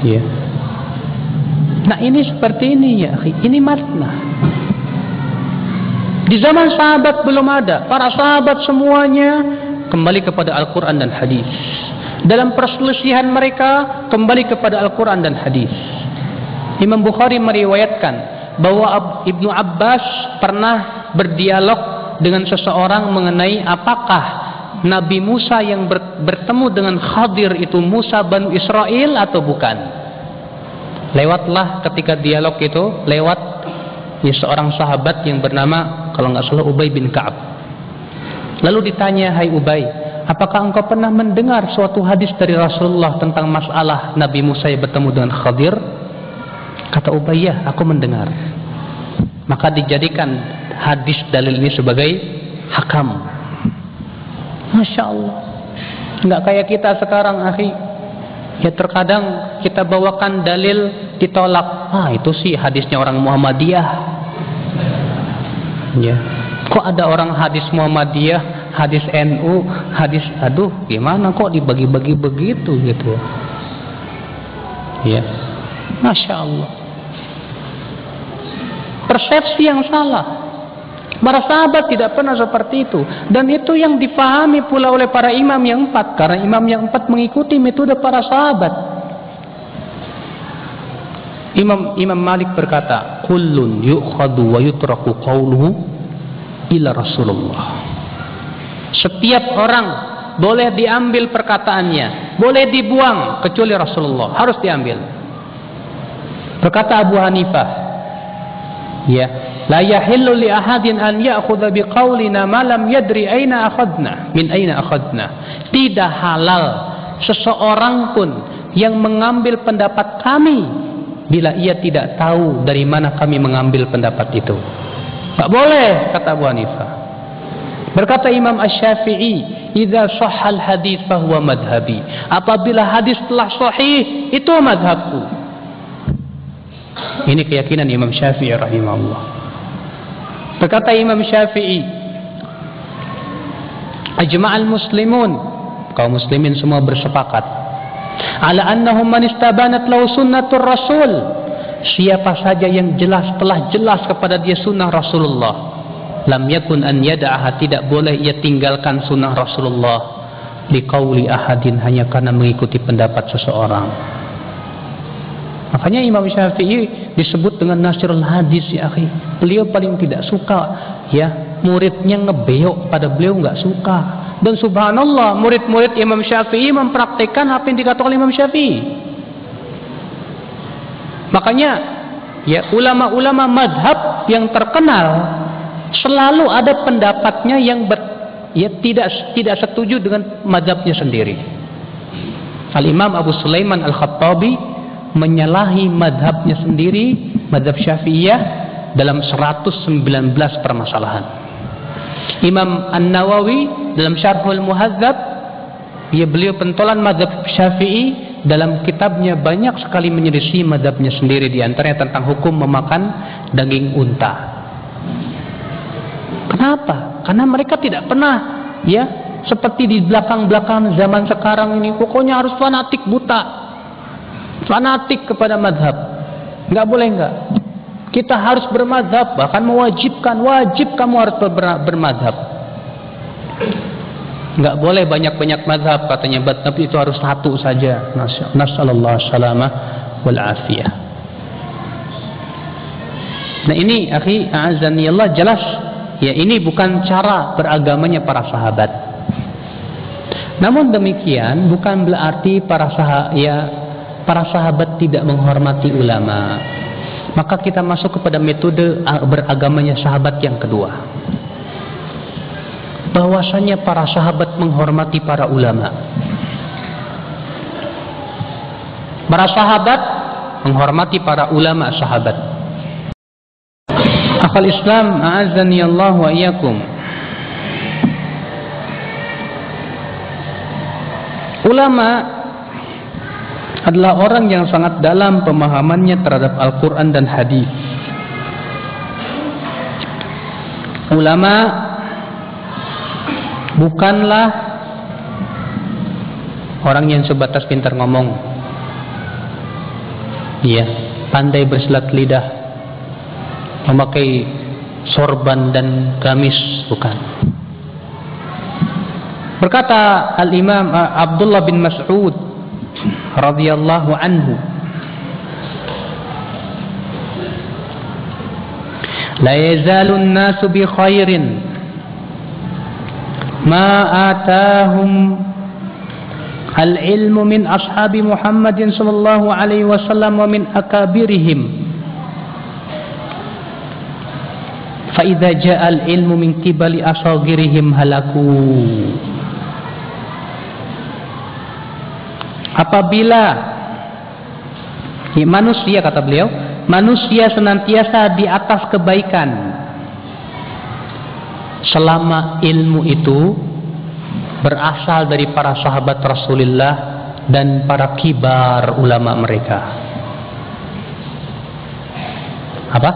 Ya. Nah ini seperti ini ya, ini makna. Di zaman sahabat belum ada, para sahabat semuanya kembali kepada Al-Quran dan hadis. Dalam perselisihan mereka kembali kepada Al-Quran dan hadis. Imam Bukhari meriwayatkan bahwa Ibnu Abbas pernah berdialog dengan seseorang mengenai apakah Nabi Musa yang bertemu dengan Khadir itu Musa Bani Israel atau bukan. Lewatlah ketika dialog itu, lewat seorang sahabat yang bernama, kalau nggak salah, Ubay bin Ka'ab. Lalu ditanya, hai Ubay, apakah engkau pernah mendengar suatu hadis dari Rasulullah tentang masalah Nabi Musa yang bertemu dengan Khadir? Kata Ubay, ya, aku mendengar. Maka dijadikan hadis dalil ini sebagai hakam. Masya Allah. Nggak kayak kita sekarang, akhi. Ya terkadang kita bawakan dalil ditolak. Itu sih hadisnya orang Muhammadiyah. Ya. Kok ada orang hadis Muhammadiyah, hadis NU, hadis, aduh gimana kok dibagi-bagi begitu gitu. Ya. Masya Allah. Persepsi yang salah. Para sahabat tidak pernah seperti itu. Dan itu yang difahami pula oleh para imam yang empat. Karena imam yang empat mengikuti metode para sahabat. Imam Malik berkata, kullun yu'khadu wa yutraku qawluhu ila Rasulullah. Setiap orang boleh diambil perkataannya, boleh dibuang kecuali Rasulullah, harus diambil. Berkata Abu Hanifah, ya, la yahillu li ahadin an ya'khudha biqaulina ma lam yadri aina akhadna, min aina akhadna. Tidak halal seseorang pun yang mengambil pendapat kami bila ia tidak tahu dari mana kami mengambil pendapat itu. Tak boleh, kata Abu Hanifah. Berkata Imam Asy-Syafi'i, idza shahhal hadits fahuwa madhhabi. Apabila hadis telah sahih, itu madhabku. Ini keyakinan Imam Syafi'i rahimahullah. Berkata Imam Syafi'i, ajma'al muslimun, kaum muslimin semua bersepakat, ala annahu man istabanat lahu sunnatur rasul. Siapa saja yang telah jelas kepada dia sunnah Rasulullah, lam yakun an yada'aha, tidak boleh ia tinggalkan sunnah Rasulullah liqauli ahadin, hanya karena mengikuti pendapat seseorang. Makanya Imam Syafi'i disebut dengan nasirul hadis, ya akhi. Beliau paling tidak suka ya muridnya ngebeok pada beliau, nggak suka. Dan subhanallah, murid-murid Imam Syafi'i mempraktikkan apa yang dikatakan Imam Syafi'i. Makanya ya ulama-ulama madhab yang terkenal selalu ada pendapatnya yang tidak setuju dengan madhabnya sendiri. Al-Imam Abu Sulaiman Al-Khattabi menyalahi madhabnya sendiri, madhab Syafi'iyah, dalam 119 permasalahan. Imam An-Nawawi dalam Syarhul Muhadzab, beliau pentolan madhab Syafi'i, dalam kitabnya banyak sekali menyelisih madhabnya sendiri, di antaranya tentang hukum memakan daging unta. Kenapa? Karena mereka tidak pernah ya seperti di belakang-belakang zaman sekarang ini, pokoknya harus fanatik buta, fanatik kepada madhab. Nggak boleh, nggak. Kita harus bermadhab, bahkan mewajibkan, wajib kamu harus bermadhab. Nggak boleh banyak-banyak madhab, katanya, tapi itu harus satu saja. Nasallallahu salamah wal afiyah. Nah ini akhi a'azanillah, jelas ya ini bukan cara beragamanya para sahabat. Namun demikian bukan berarti para sahabat tidak menghormati ulama. Maka kita masuk kepada metode beragamanya sahabat yang kedua, bahwasanya para sahabat menghormati para ulama. Para sahabat menghormati para ulama sahabat. Akhul Islam, a'azzani Allah wa iyyakum. Ulama adalah orang yang sangat dalam pemahamannya terhadap Al-Quran dan hadis. Ulama bukanlah orang yang sebatas pintar ngomong, pandai bersilat lidah, memakai sorban dan gamis, bukan. Berkata Al-Imam Abdullah bin Mas'ud radhiyallahu anhu, la yazalun nasu bi khairin ma atahum al-ilmu min ashabi Muhammadin sallallahu alaihi wasallam wa min akabirihim, fa idza jaa al-ilmu min qibali asagirihim halaku. Apabila manusia, kata beliau, manusia senantiasa di atas kebaikan selama ilmu itu berasal dari para sahabat Rasulullah dan para kibar ulama mereka. Apa?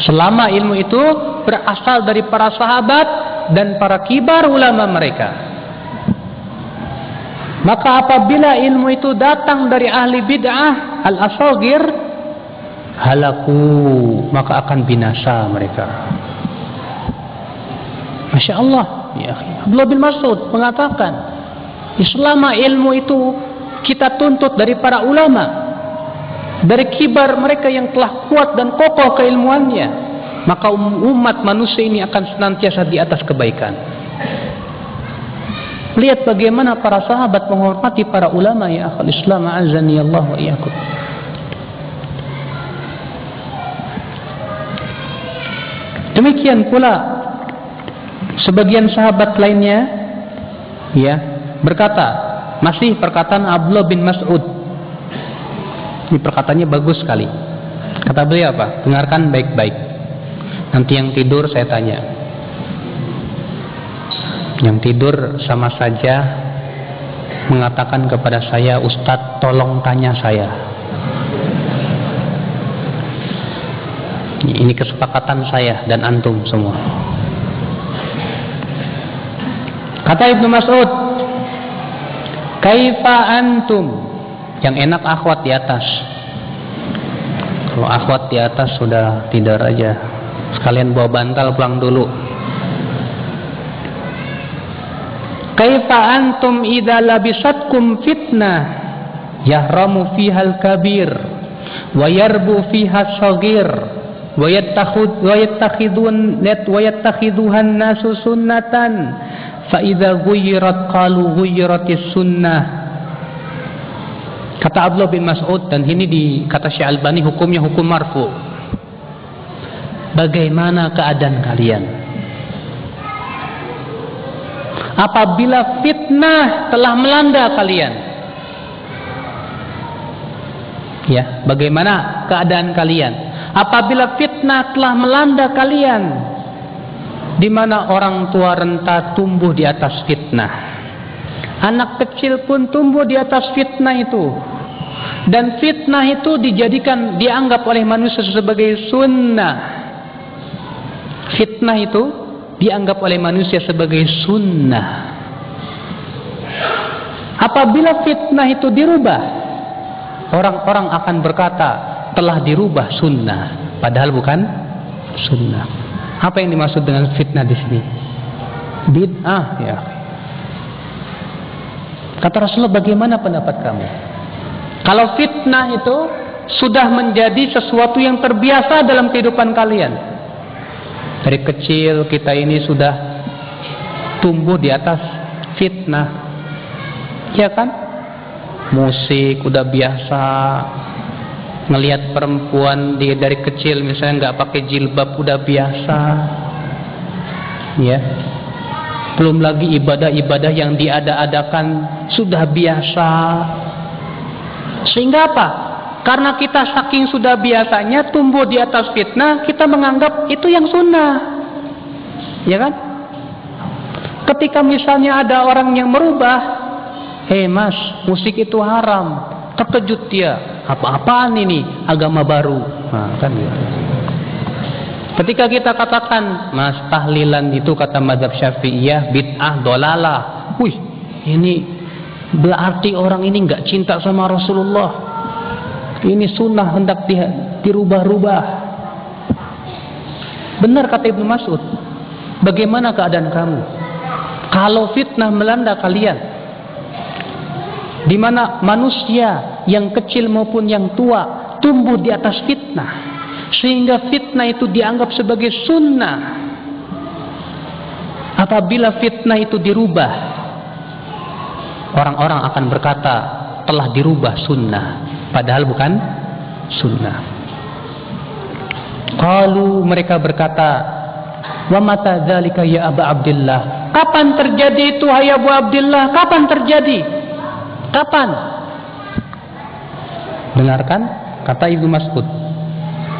Selama ilmu itu berasal dari para sahabat dan para kibar ulama mereka. Maka apabila ilmu itu datang dari ahli bid'ah al-asagir, halaku, maka akan binasa mereka. Masya Allah, ya. Abdullah bin Mas'ud mengatakan, selama ilmu itu kita tuntut dari para ulama, dari kibar mereka yang telah kuat dan kokoh keilmuannya, maka umat manusia ini akan senantiasa di atas kebaikan. Lihat bagaimana para sahabat menghormati para ulama, ya akhul Islam, a'azzani Allah wa iyyakum. Demikian pula sebagian sahabat lainnya, berkata, masih perkataan Abdullah bin Mas'ud. Ini perkataannya bagus sekali. Kata beliau apa? Dengarkan baik-baik. Nanti yang tidur saya tanya. Yang tidur sama saja mengatakan kepada saya, Ustadz tolong tanya saya. Ini kesepakatan saya dan antum semua. Kata Ibnu Mas'ud, kaifa antum? Yang enak akhwat di atas. Kalau akhwat di atas sudah tidur aja, sekalian bawa bantal pulang dulu. Kaifa antum idza labisatkum fitnah yahramu fiha al-kabir wa yarbu fiha as-saghir wa yattakhiduhan nasu sunnatan fa idza ghuyyirat qalu ghuyyiratis sunnah. Kata Abdullah bin Mas'ud, dan ini di kata Syekh Albani hukumnya hukum marfu. Bagaimana keadaan kalian apabila fitnah telah melanda kalian? Ya, bagaimana keadaan kalian apabila fitnah telah melanda kalian, di mana orang tua renta tumbuh di atas fitnah, anak kecil pun tumbuh di atas fitnah itu, dan fitnah itu dianggap oleh manusia sebagai sunnah. Fitnah itu dianggap oleh manusia sebagai sunnah. Apabila fitnah itu dirubah, orang-orang akan berkata telah dirubah sunnah, padahal bukan sunnah. Apa yang dimaksud dengan fitnah di sini? Bid'ah, ya. Kata Rasulullah, bagaimana pendapat kamu? Kalau fitnah itu sudah menjadi sesuatu yang terbiasa dalam kehidupan kalian. Dari kecil kita ini sudah tumbuh di atas fitnah, ya kan? Musik udah biasa, ngelihat perempuan dari kecil misalnya nggak pakai jilbab udah biasa, ya. Belum lagi ibadah-ibadah yang diada-adakan sudah biasa. Sehingga apa? Karena kita saking sudah biasanya tumbuh di atas fitnah, kita menganggap itu yang sunnah, ya kan? Ketika misalnya ada orang yang merubah, Mas, musik itu haram. Terkejut dia, apa-apaan ini, agama baru. Nah, kan ya. Ketika kita katakan, Mas, tahlilan itu kata mazhab Syafi'iyah bid'ah dolalah. Wih, ini berarti orang ini nggak cinta sama Rasulullah. Ini sunnah hendak dirubah-rubah. Benar kata Ibnu Mas'ud. Bagaimana keadaan kamu kalau fitnah melanda kalian? Di mana manusia yang kecil maupun yang tua tumbuh di atas fitnah, sehingga fitnah itu dianggap sebagai sunnah. Apabila fitnah itu dirubah, orang-orang akan berkata telah dirubah sunnah, padahal bukan sunnah. Kalau mereka berkata, wa mata dzalika ya Aba Abdillah, kapan terjadi itu hai Abu Abdillah? Kapan terjadi? Kapan? Dengarkan kata Ibnu Mas'ud,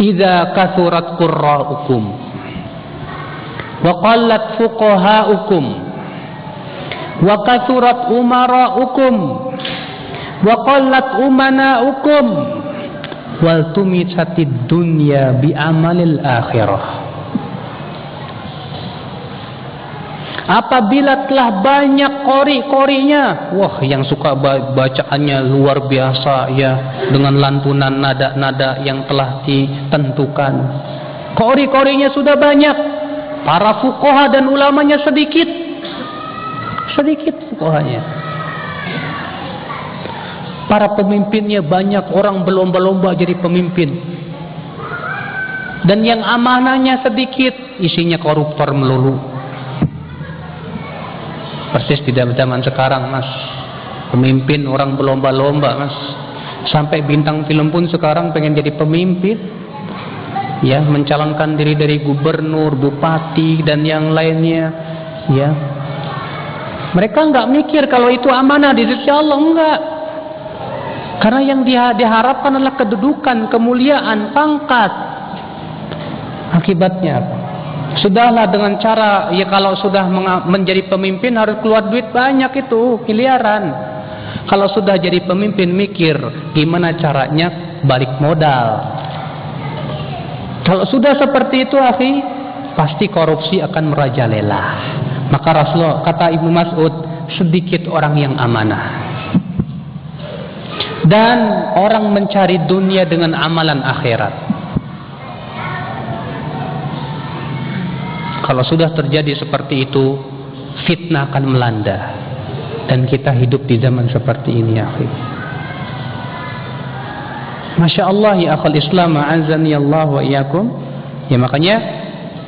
idza kathurat qurra'ukum wa qallat fuqaha'ukum wa kathurat umara'ukum wa qallat umana'ukum wal tumisatid dunya bi amalil akhirah. Apabila telah banyak qori-qorinya, wah, yang suka bacaannya luar biasa ya, dengan lantunan nada-nada yang telah ditentukan. Qori-qorinya sudah banyak, para fuqaha dan ulamanya sedikit fuqahanya. Para pemimpinnya banyak, orang berlomba-lomba jadi pemimpin. Dan yang amanahnya sedikit, isinya koruptor melulu. Persis di zaman sekarang, Mas. Pemimpin orang berlomba-lomba, Mas. Sampai bintang film pun sekarang pengen jadi pemimpin. Ya, mencalonkan diri dari gubernur, bupati dan yang lainnya. Ya. Mereka enggak mikir kalau itu amanah di sisi Allah, enggak. Karena yang diharapkan adalah kedudukan, kemuliaan, pangkat. Akibatnya apa? Sudahlah dengan cara, ya kalau sudah menjadi pemimpin harus keluar duit banyak, itu miliaran. Kalau sudah jadi pemimpin, mikir gimana caranya balik modal. Kalau sudah seperti itu, akhi, pasti korupsi akan merajalela. Maka Rasulullah, kata Ibnu Mas'ud, sedikit orang yang amanah. Dan orang mencari dunia dengan amalan akhirat. Kalau sudah terjadi seperti itu, fitnah akan melanda. Dan kita hidup di zaman seperti ini, ya akhi. Masya Allah, ya akhul Islam, a'azani Allah wa iyyakum. Ya makanya,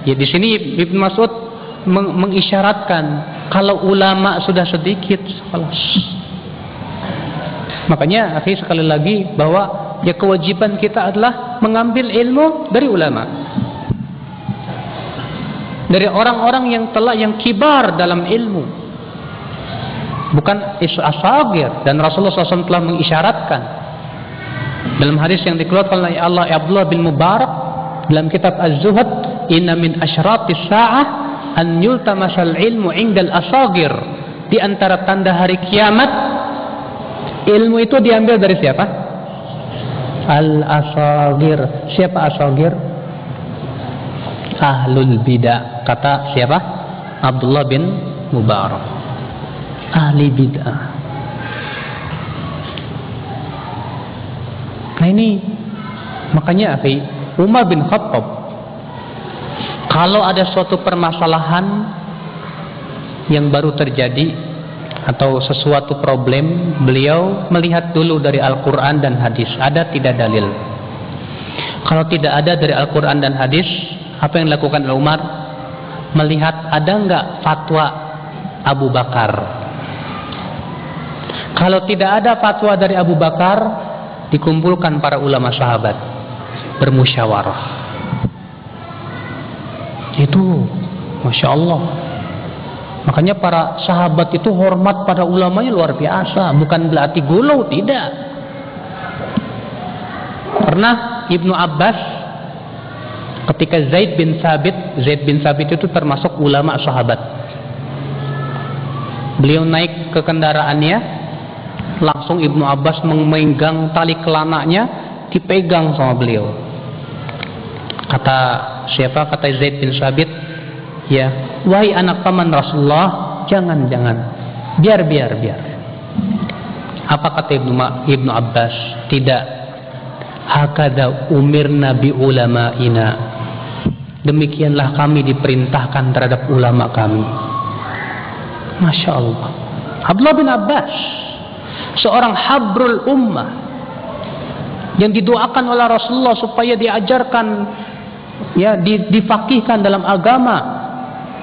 ya di sini Ibnu Mas'ud mengisyaratkan kalau ulama sudah sedikit, kelas. Makanya, akhi, sekali lagi bahwa ya kewajiban kita adalah mengambil ilmu dari ulama. Dari orang-orang yang kibar dalam ilmu, bukan asagir. Dan Rasulullah SAW telah mengisyaratkan dalam hadis yang dikeluarkan oleh Allah Abdullah bin Mubarak dalam kitab Az-Zuhud, inna min asyratis sa'ah an yultamasal ilmu indal asagir. Di antara tanda hari kiamat, ilmu itu diambil dari siapa? Al-asagir. Siapa asagir? Ahlul bidah. Kata siapa? Abdullah bin Mubarak. Ahli bid'ah. Nah ini makanya, akhi, Umar bin Khattab, kalau ada suatu permasalahan yang baru terjadi atau sesuatu problem, beliau melihat dulu dari Al-Quran dan hadis, ada tidak dalil. Kalau tidak ada dari Al-Quran dan hadis, apa yang dilakukan oleh Umar? Melihat ada enggak fatwa Abu Bakar. Kalau tidak ada fatwa dari Abu Bakar, dikumpulkan para ulama sahabat, bermusyawarah. Itu Masya Allah. Makanya para sahabat itu hormat pada ulamanya luar biasa. Bukan berarti gulu, tidak. Pernah Ibnu Abbas, ketika Zaid bin Sabit itu termasuk ulama sahabat. Beliau naik ke kendaraannya, langsung Ibnu Abbas memegang tali kelananya, dipegang sama beliau. Kata siapa? Kata Zaid bin Sabit, ya, wahai anak paman Rasulullah, jangan, biar. Apa kata Ibnu Abbas? Tidak. Hakadha umirna bi ulama'ina. Demikianlah kami diperintahkan terhadap ulama kami. Masya Allah. Abdullah bin Abbas, seorang habrul ummah, yang didoakan oleh Rasulullah supaya diajarkan, ya, difaqihkan dalam agama.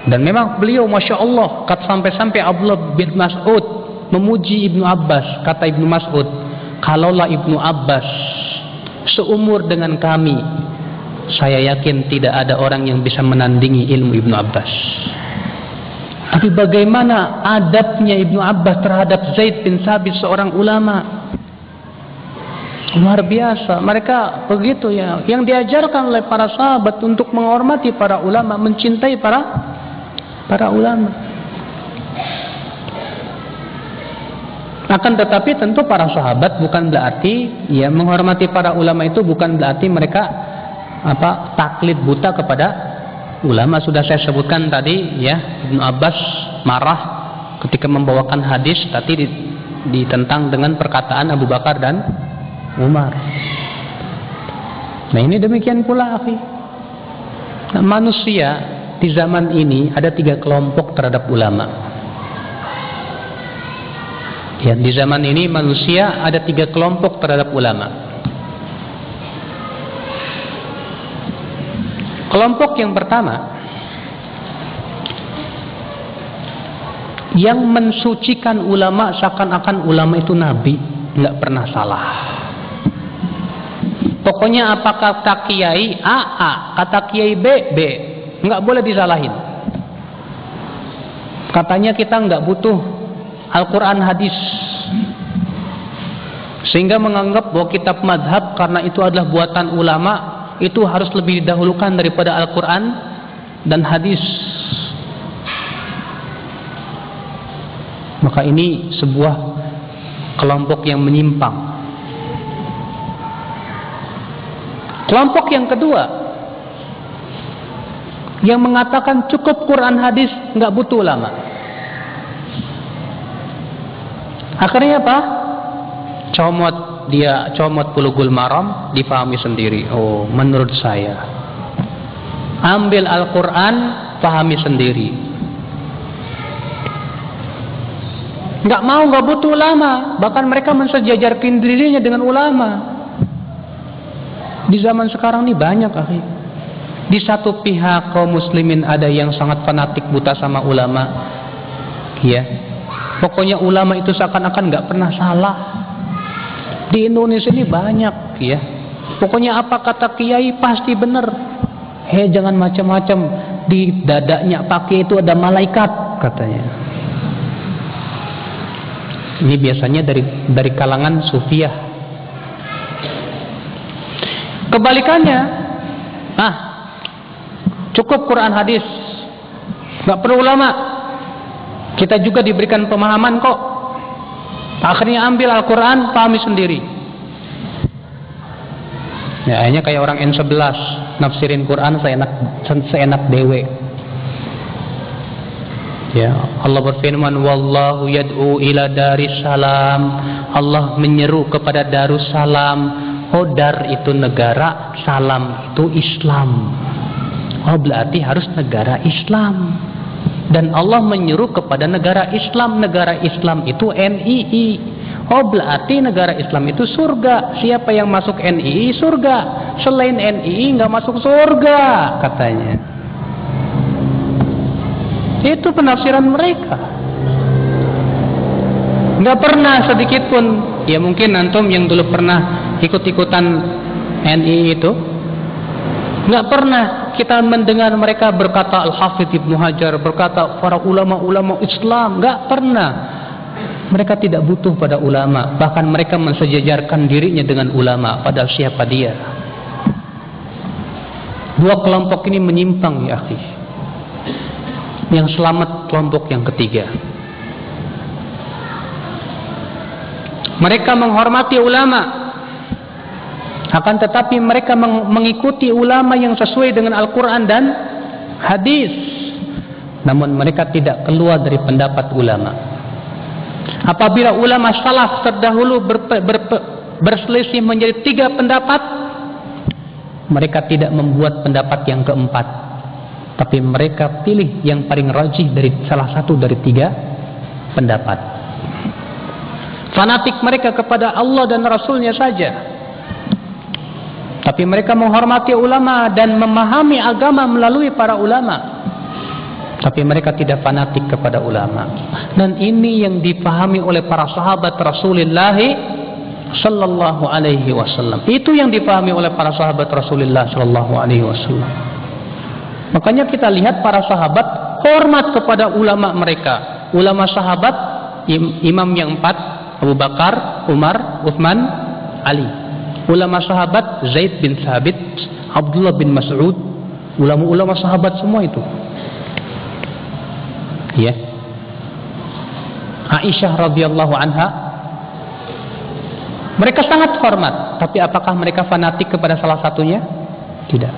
Dan memang beliau Masya Allah, sampai Abdullah bin Mas'ud memuji Ibnu Abbas. Kata Ibnu Mas'ud, kalaulah Ibnu Abbas seumur dengan kami, saya yakin tidak ada orang yang bisa menandingi ilmu Ibnu Abbas. Tapi bagaimana adabnya Ibnu Abbas terhadap Zaid bin Sabit, seorang ulama? Luar biasa. Mereka begitu, ya, yang diajarkan oleh para sahabat untuk menghormati para ulama, mencintai para ulama. Akan tetapi tentu para sahabat bukan berarti, ya, menghormati para ulama itu bukan berarti mereka taklid buta kepada ulama. Sudah saya sebutkan tadi, ya, Ibnu Abbas marah ketika membawakan hadis tadi ditentang dengan perkataan Abu Bakar dan Umar. Nah, ini demikian pula, akhi. Nah, manusia di zaman ini ada 3 kelompok terhadap ulama. Ya, di zaman ini manusia ada 3 kelompok terhadap ulama. Kelompok yang pertama, yang mensucikan ulama seakan-akan ulama itu nabi, nggak pernah salah. Pokoknya apa kata kiai A, kata kiai B, nggak boleh disalahin. Katanya kita nggak butuh Al-Quran hadis, sehingga menganggap bahwa kitab madhab karena itu adalah buatan ulama, itu harus lebih didahulukan daripada Al-Quran dan hadis. Maka ini sebuah kelompok yang menyimpang. Kelompok yang kedua, yang mengatakan cukup Quran hadis, nggak butuh ulama. Akhirnya apa? Comot Bulughul Maram, dipahami sendiri. Oh, menurut saya, ambil Al-Quran, pahami sendiri. Nggak mau, nggak butuh ulama. Bahkan mereka mensejajarkan dirinya dengan ulama. Di zaman sekarang ini banyak, akhi. Di satu pihak kaum muslimin ada yang sangat fanatik buta sama ulama, ya. Pokoknya ulama itu seakan-akan nggak pernah salah. Di Indonesia ini banyak, ya. Pokoknya apa kata kiai pasti benar. Jangan macam-macam. Di dadanya Pak Kiai itu ada malaikat, katanya. Ini biasanya dari kalangan sufiah. Kebalikannya, cukup Quran hadis, nggak perlu ulama. Kita juga diberikan pemahaman kok. Akhirnya ambil Al-Quran, pahami sendiri. Ya, akhirnya kayak orang N11 nafsirin Quran seenak dewe. Ya, Allah berfirman, wallahu yad'u ila darissalam. Allah menyeru kepada Darussalam. Oh, dar itu negara, salam itu Islam. Oh, berarti harus negara Islam. Dan Allah menyuruh kepada negara Islam. Negara Islam itu NII. Oh, berarti negara Islam itu surga. Siapa yang masuk NII surga. Selain NII nggak masuk surga, katanya. Itu penafsiran mereka. Nggak pernah sedikit pun. Ya mungkin antum yang dulu pernah ikut-ikutan NII itu, nggak pernah kita mendengar mereka berkata Al-Hafidh Ibnu Hajar, berkata para ulama-ulama Islam. Nggak pernah. Mereka tidak butuh pada ulama. Bahkan mereka mensejajarkan dirinya dengan ulama. Padahal siapa dia? Dua kelompok ini menyimpang, ya akhi. Yang selamat kelompok yang ketiga. Mereka menghormati ulama, akan tetapi mereka mengikuti ulama yang sesuai dengan Al-Quran dan hadis. Namun mereka tidak keluar dari pendapat ulama. Apabila ulama salaf terdahulu berselisih menjadi 3 pendapat, mereka tidak membuat pendapat yang keempat, tapi mereka pilih yang paling rajih dari salah satu dari 3 pendapat. Fanatik mereka kepada Allah dan Rasulnya saja, tapi mereka menghormati ulama dan memahami agama melalui para ulama, tapi mereka tidak fanatik kepada ulama. Dan ini yang dipahami oleh para sahabat Rasulullah sallallahu alaihi wasallam. Itu yang dipahami oleh para sahabat Rasulullah sallallahu alaihi wasallam. Makanya kita lihat para sahabat hormat kepada ulama mereka. Ulama sahabat, imam yang 4, Abu Bakar, Umar, Uthman, Ali. Ulama sahabat, Zaid bin Thabit, Abdullah bin Mas'ud. Ulama-ulama sahabat semua itu. Ya. Aisyah radhiyallahu anha, mereka sangat hormat, tapi apakah mereka fanatik kepada salah satunya? Tidak.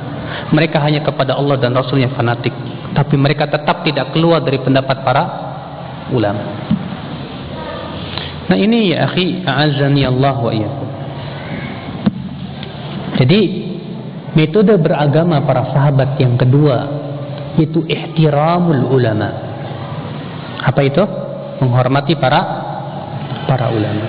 Mereka hanya kepada Allah dan Rasulnya fanatik, tapi mereka tetap tidak keluar dari pendapat para ulama. Nah ini ya akhi, a'azzani Allah wa iyyakum. Jadi metode beragama para sahabat yang kedua itu ihtiramul ulama. Apa itu? Menghormati para ulama.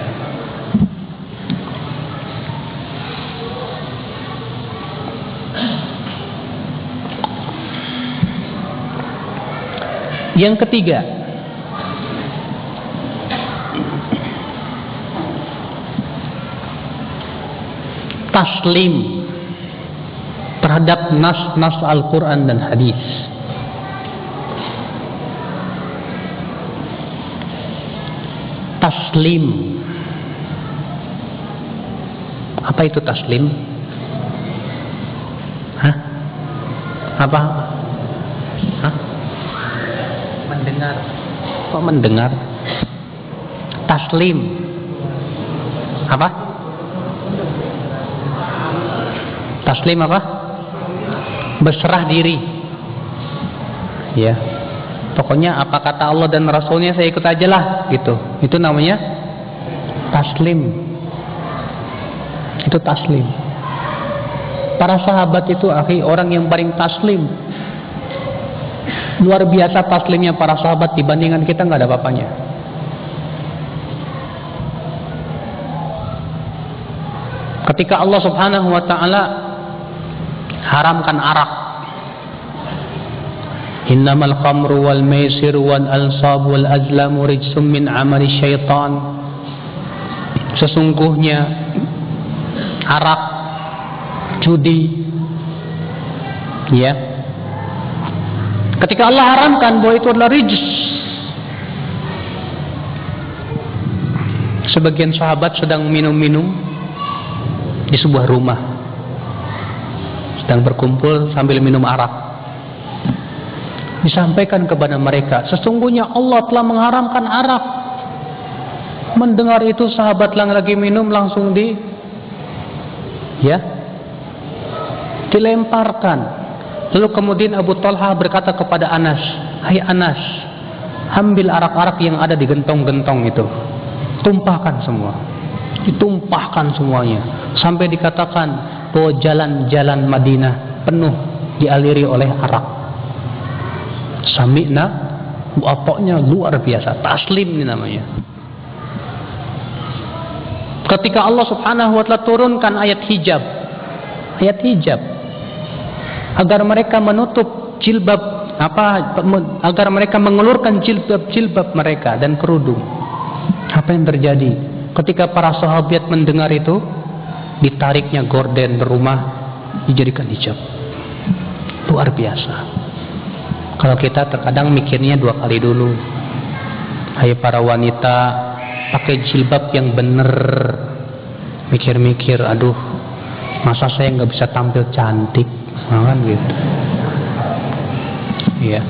Yang ketiga, taslim terhadap nas-nas Al-Quran dan hadis. Taslim. Apa itu taslim? Hah? Apa? Hah? Mendengar. Kok mendengar? Taslim. Apa? Taslim apa? Berserah diri. Ya. Pokoknya apa kata Allah dan Rasulnya saya ikut aja lah, gitu. Itu namanya taslim. Itu taslim. Para sahabat itu akhi orang yang paling taslim. Luar biasa taslimnya para sahabat, dibandingkan kita nggak ada apa-apanya. Ketika Allah Subhanahu wa taala haramkan arak, innamal khamru wal maisir wal ansab wal azlamu rijsum min amali syaitan. Sesungguhnya arak, judi, ya, ketika Allah haramkan bahwa itu adalah rijs. Sebagian sahabat sedang minum-minum di sebuah rumah, sedang berkumpul sambil minum arak. Disampaikan kepada mereka, sesungguhnya Allah telah mengharamkan arak. Mendengar itu sahabat yang lagi minum langsung dilemparkan. Lalu kemudian Abu Talha berkata kepada Anas, hai Anas, ambil arak-arak yang ada di gentong-gentong itu, tumpahkan semua. Ditumpahkan semuanya, sampai dikatakan bahwa jalan-jalan Madinah penuh dialiri oleh arak. Sami'na wa ata'na, luar biasa. Taslim ini namanya. Ketika Allah Subhanahu wa taala turunkan ayat hijab agar mereka menutup jilbab, agar mereka mengulurkan jilbab mereka dan kerudung. Apa yang terjadi? Ketika para sahabat mendengar itu, ditariknya gorden rumah, dijadikan hijab. Luar biasa. Kalau kita terkadang mikirnya 2 kali dulu. Hai para wanita, pakai jilbab yang bener. Mikir-mikir, aduh, masa saya nggak bisa tampil cantik, kan gitu. Iya.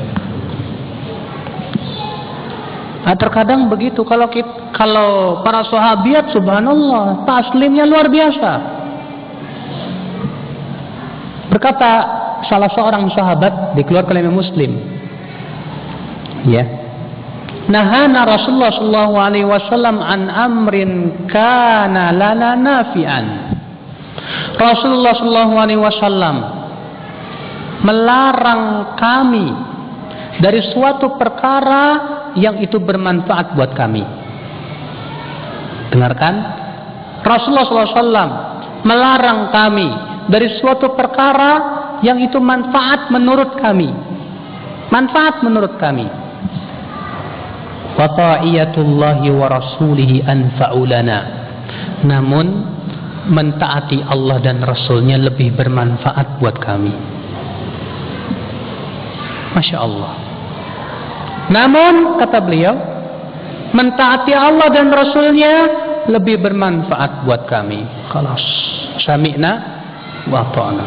Nah, terkadang begitu kalau para sahabiat, subhanallah, taslimnya luar biasa. Berkata salah seorang sahabat, dikeluarkan oleh Muslim, ya, nahana Rasulullah sallallahu alaihi wasallam an amrin kana lana nafi'an. Rasulullah sallallahu alaihi wasallam melarang kami dari suatu perkara yang itu bermanfaat buat kami. Dengarkan, Rasulullah SAW melarang kami dari suatu perkara yang itu manfaat menurut kami. Manfaat menurut kami. Wa ta'iyatullahi wa rasulihi anfa'u lana. Namun mentaati Allah dan Rasulnya lebih bermanfaat buat kami. Masya Allah. Namun kata beliau, mentaati Allah dan Rasulnya lebih bermanfaat buat kami. Khalas, sami'na wa ta'na.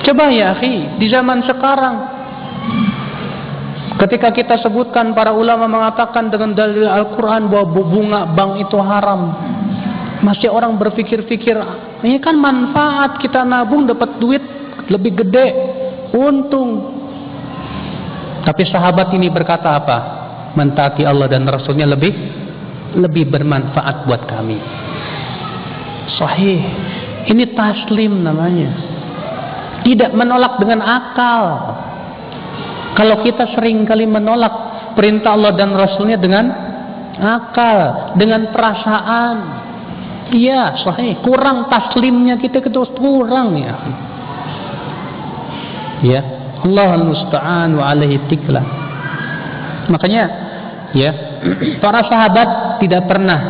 Coba ya akhi, di zaman sekarang, ketika kita sebutkan para ulama mengatakan dengan dalil Al-Quran bahwa bunga bank itu haram, masih orang berpikir-pikir, ini kan manfaat, kita nabung dapat duit lebih gede, untung. Tapi sahabat ini berkata apa? Mentaati Allah dan Rasulnya lebih bermanfaat buat kami. Sahih. Ini taslim namanya. Tidak menolak dengan akal. Kalau kita sering kali menolak perintah Allah dan Rasulnya dengan akal, dengan perasaan, iya sahih. Kurang taslimnya kita kurang ya. Ya. Allah al-musta'an wa alaihi tikla. Makanya ya, para sahabat tidak pernah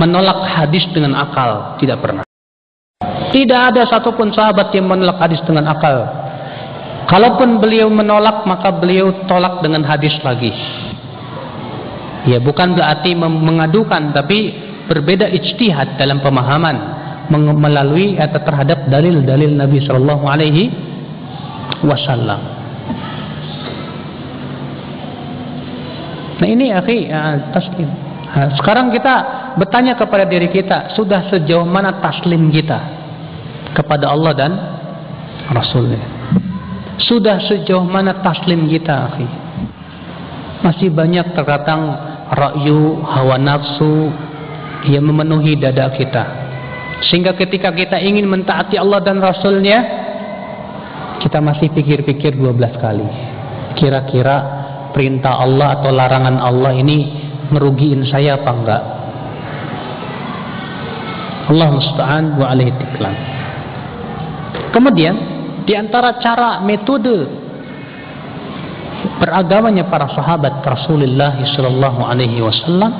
menolak hadis dengan akal, tidak pernah. Tidak ada satupun sahabat yang menolak hadis dengan akal. Kalaupun beliau menolak, maka beliau tolak dengan hadis lagi. Ya, bukan berarti mengadukan, tapi berbeda ijtihad dalam pemahaman melalui atau terhadap dalil-dalil Nabi sallallahu alaihi wasallam. Nah ini akhi, taslim. Sekarang kita bertanya kepada diri kita, sudah sejauh mana taslim kita kepada Allah dan Rasulnya? Sudah sejauh mana taslim kita akhi? Masih banyak terkadang ra'yu, hawa nafsu yang memenuhi dada kita, sehingga ketika kita ingin mentaati Allah dan Rasulnya, kita masih pikir-pikir 12 kali. Kira-kira perintah Allah atau larangan Allah ini merugiin saya apa enggak? Allah musta'an wa alaihi tiklan. Kemudian di antara cara metode beragamanya para sahabat Rasulullah sallallahu alaihi wasallam,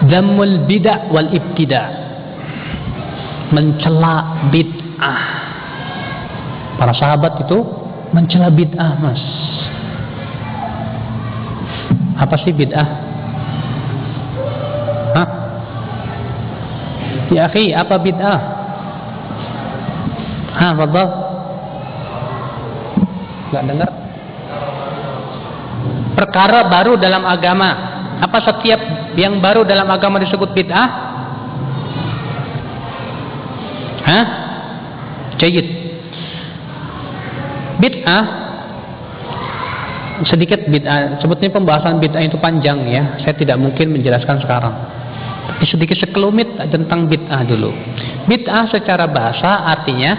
dhammul bid'ah wal ibtida', mencela bid'ah. Para sahabat itu mencela bid'ah, Mas. Apa sih bid'ah? Hah? Ya akhi, apa bid'ah? Fadhal. Enggak dengar? Perkara baru dalam agama. Apa setiap yang baru dalam agama disebut bid'ah? Jayyid. Bid'ah, sedikit bid'ah, sebetulnya pembahasan bid'ah itu panjang ya, saya tidak mungkin menjelaskan sekarang. Tapi sedikit sekelumit tentang bid'ah dulu. Bid'ah secara bahasa artinya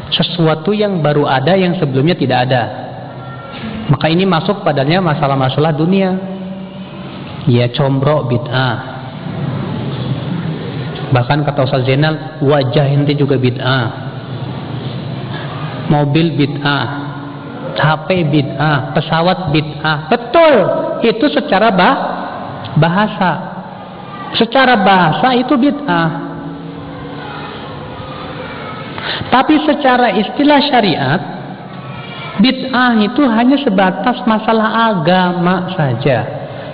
sesuatu yang baru ada yang sebelumnya tidak ada. Maka ini masuk padanya masalah-masalah dunia. Ya, combrok bid'ah. Bahkan kata Ustaz Zainal, wajah ente juga bid'ah. Mobil bid'ah, HP bid'ah, pesawat bid'ah. Betul, itu secara bahasa. Secara bahasa itu bid'ah. Tapi secara istilah syariat, bid'ah itu hanya sebatas masalah agama saja.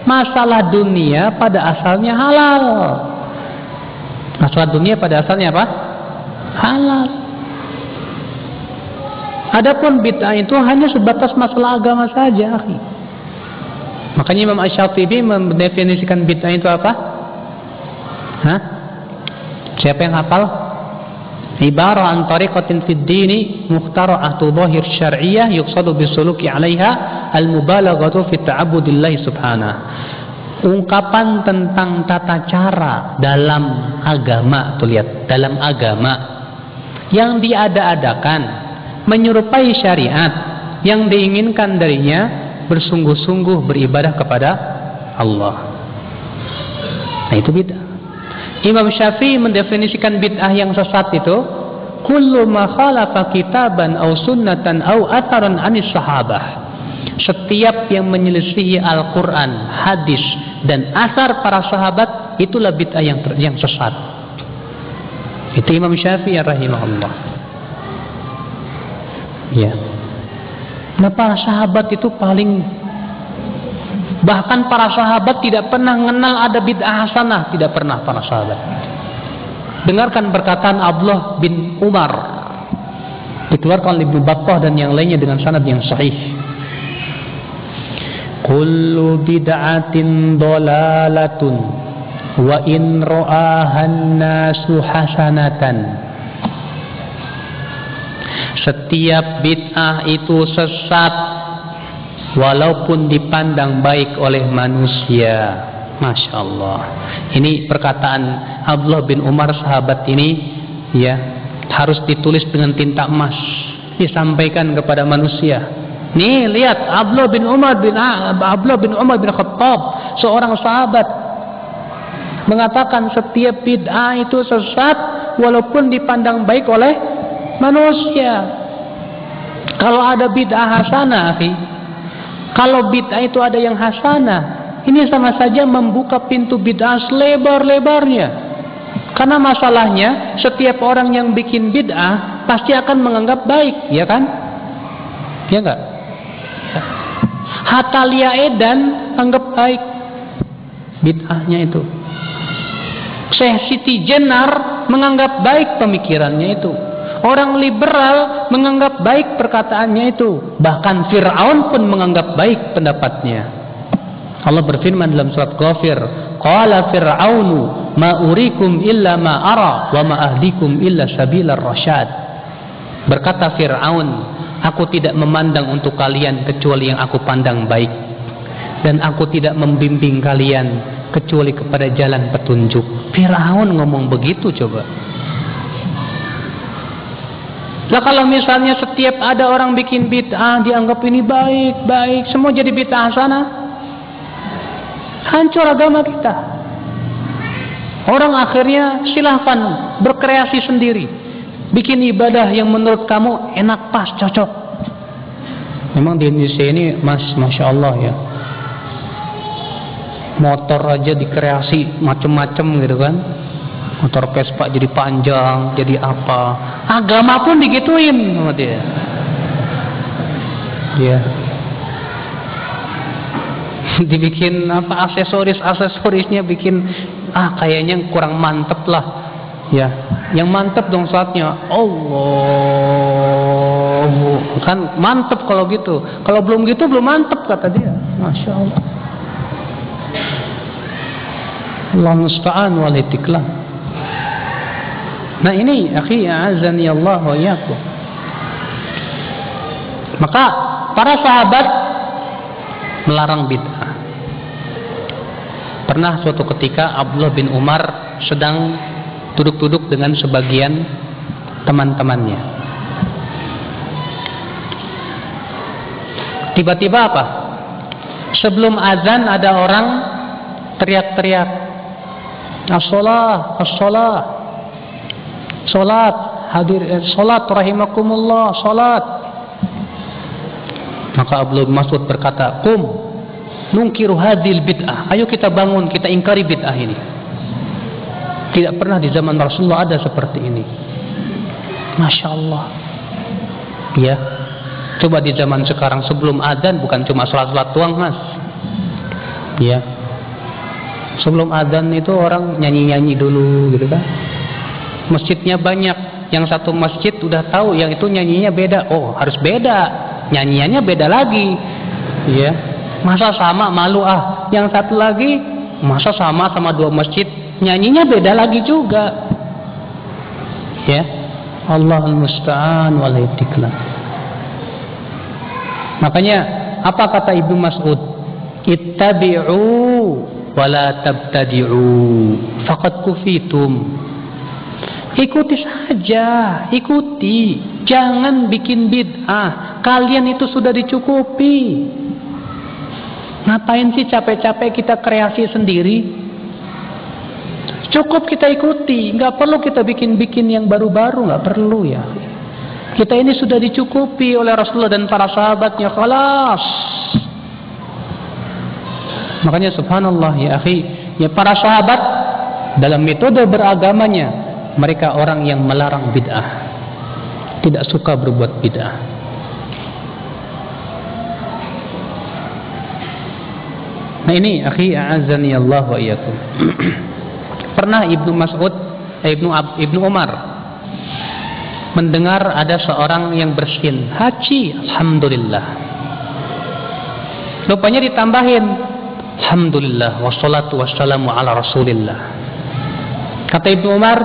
Masalah dunia pada asalnya halal. Masalah dunia pada asalnya apa? Halal. Adapun bid'ah itu hanya sebatas masalah agama saja, akhi. Makanya Imam Asy-Syafi'i mendefinisikan bid'ah itu apa? Hah? Siapa yang hafal? Ibarah an tariqatin fid dini mukhtara'ah dhahir syar'iyyah yuqsadu bisuluki 'alaiha al-mubalaghatu fi ta'abbudillahi subhanahu. Ungkapan tentang tata cara dalam agama, tuh lihat, dalam agama yang diada-adakan menyerupai syariat yang diinginkan darinya bersungguh-sungguh beribadah kepada Allah. Nah, itu bid'ah. Imam Syafi'i mendefinisikan bid'ah yang sesat itu kullu ma khalafa kitaban aw sunnatan aw atharan anis sahabah. Setiap yang menyelisihi Al-Quran, hadis dan asar para sahabat, itulah bid'ah yang sesat. Itu Imam Syafi'i rahimahullah. Ya. Nah, para sahabat itu bahkan para sahabat tidak pernah mengenal ada bid'ah hasanah, tidak pernah para sahabat. Dengarkan perkataan Abdullah bin Umar, dikeluarkan oleh Ibnu Battah dan yang lainnya dengan sanad yang sahih. Kullu bid'atin dhalalatun wa in ra'ahan nasu hasanatan. Setiap bid'ah itu sesat walaupun dipandang baik oleh manusia. Masya Allah. Ini perkataan Abdullah bin Umar, sahabat ini, ya, harus ditulis dengan tinta emas, disampaikan kepada manusia. Nih, lihat, Abdullah bin Umar bin Khattab, seorang sahabat, mengatakan setiap bid'ah itu sesat walaupun dipandang baik oleh manusia. Kalau ada bid'ah hasanah, kalau bid'ah itu ada yang hasanah, ini sama saja membuka pintu bid'ah selebar-lebarnya. Karena masalahnya, setiap orang yang bikin bid'ah pasti akan menganggap baik, ya kan? Ya enggak? Hatta Lia Edan anggap baik bid'ahnya itu. Syekh Siti Jenar menganggap baik pemikirannya itu. Orang liberal menganggap baik perkataannya itu. Bahkan Fir'aun pun menganggap baik pendapatnya. Allah berfirman dalam surat Ghafir, qala fir'aunu ma urikum illa ma ara wa ma ahdikum illa sabilar rasyad. Berkata Fir'aun, aku tidak memandang untuk kalian kecuali yang aku pandang baik, dan aku tidak membimbing kalian kecuali kepada jalan petunjuk. Fir'aun ngomong begitu, coba. Lah kalau misalnya setiap ada orang bikin bid'ah dianggap ini baik, semua jadi bid'ah sana, hancur agama kita. Orang akhirnya silahkan berkreasi sendiri, bikin ibadah yang menurut kamu enak, pas, cocok. Memang di Indonesia ini Masya Allah ya, motor aja dikreasi macem-macem gitu kan. Motor Vespa jadi panjang, jadi apa, agama pun digituin sama dia. Ya, dibikin apa, aksesorisnya bikin kayaknya kurang mantep lah. Ya, yang mantep dong saatnya Allah, kan mantep kalau gitu. Kalau belum gitu belum mantep kata dia. Masya Allah. Allah musta'an wal itiklah. Nah ini akhi, azani Allah wa iyyakum. Maka para sahabat melarang bid'ah. Pernah suatu ketika Abdullah bin Umar sedang duduk-duduk dengan sebagian teman-temannya. Tiba-tiba apa? Sebelum azan ada orang teriak-teriak, as-shalah, as-shalah, salat, hadir, salat rahimakumullah, salat. Maka Abdullah bin Mas'ud berkata, "Qum nungkiru hadhil bid'ah." Ayo kita bangun, kita ingkari bid'ah ini. Tidak pernah di zaman Rasulullah ada seperti ini. Masya Allah. Ya, coba di zaman sekarang sebelum adzan bukan cuma salat-salat doang, Mas. Ya, sebelum adzan itu orang nyanyi-nyanyi dulu gitu kan. Masjidnya banyak, yang satu masjid udah tahu yang itu nyanyinya beda, oh harus beda, nyanyiannya beda lagi, ya. Masa sama, malu ah. Yang satu lagi, masa sama dua masjid, nyanyinya beda lagi juga, ya. Allahul musta'an wal istiqlal. Makanya apa kata Ibnu Mas'ud? Ittabi'u wala tabtadi'u faqad kufitum. Ikuti saja, ikuti, jangan bikin bid'ah. Kalian itu sudah dicukupi. Ngapain sih capek-capek kita kreasi sendiri? Cukup kita ikuti, nggak perlu kita bikin-bikin yang baru-baru, nggak perlu ya. Kita ini sudah dicukupi oleh Rasulullah dan para sahabatnya, khalas. Makanya subhanallah ya akhi, ya para sahabat dalam metode beragamanya, mereka orang yang melarang bid'ah, tidak suka berbuat bid'ah. Nah ini akhi a'azzani Allah wa iyyakum. Pernah Ibnu Umar mendengar ada seorang yang bersin haji, alhamdulillah. Rupanya ditambahin alhamdulillah wassalatu wassalamu ala rasulillah. Kata Ibnu Umar,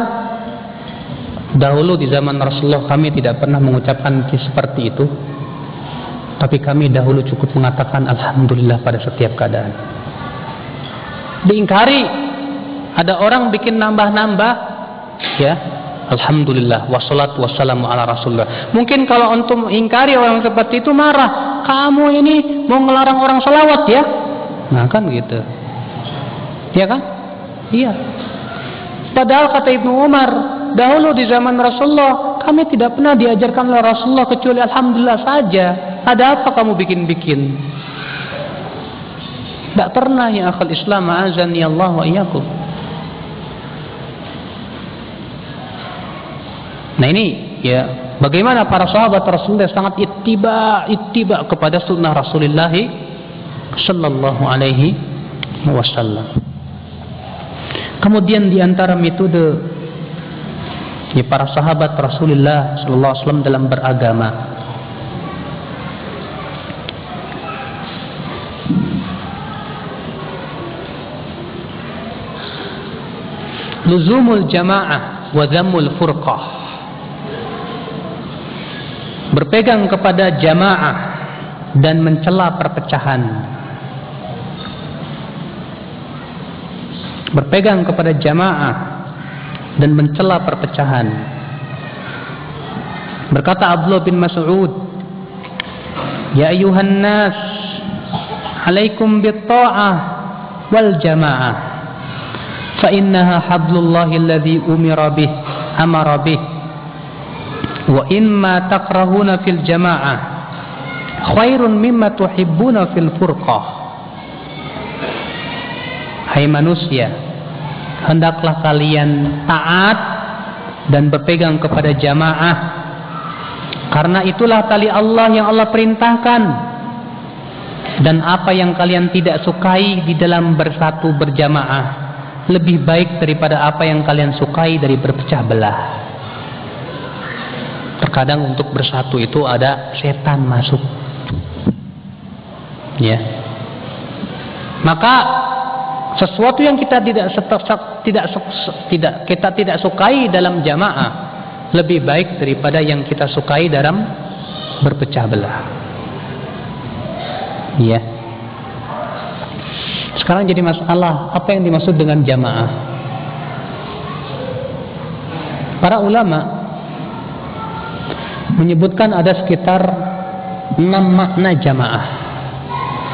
dahulu di zaman Rasulullah kami tidak pernah mengucapkan seperti itu, tapi kami dahulu cukup mengatakan alhamdulillah pada setiap keadaan. Diingkari, ada orang bikin nambah-nambah, ya, alhamdulillah wassalatu wassalamu ala rasulillah. Mungkin kalau antum ingkari orang seperti itu marah, kamu ini mau ngelarang orang salawat ya? Nah kan gitu, ya kan? Iya. Padahal kata Ibnu Umar, dahulu di zaman Rasulullah kami tidak pernah diajarkan oleh Rasulullah kecuali alhamdulillah saja. Ada apa kamu bikin-bikin? Tidak pernah ya akhul Islam, a'azani Allah wa iyyakum. Nah ini ya, bagaimana para sahabat Rasulullah sangat ittiba kepada sunnah Rasulullah sallallahu alaihi wasallam. Kemudian di antara metode ya, para sahabat Rasulullah sallallahu alaihi wasallam dalam beragama, luzumul jamaah wa dhammul furqah. Berpegang kepada jamaah dan mencela perpecahan. Berpegang kepada jamaah dan mencela perpecahan. Berkata Abdullah bin Mas'ud, ya ayuhan nas, alaikum bit-ta'ah wal jamaah. فإنها حبل الله الذي أمر به وإما تكرهون في الجماعة خير مما تحبون في الفرقة. Hai manusia, hendaklah kalian taat dan berpegang kepada jamaah, karena itulah tali Allah yang Allah perintahkan, dan apa yang kalian tidak sukai di dalam bersatu berjamaah lebih baik daripada apa yang kalian sukai dari berpecah belah. Terkadang untuk bersatu itu ada setan masuk, ya. Maka sesuatu yang kita tidak sukai dalam jamaah lebih baik daripada yang kita sukai dalam berpecah belah, ya. Sekarang jadi masalah, apa yang dimaksud dengan jamaah? Para ulama menyebutkan ada sekitar 6 makna jamaah.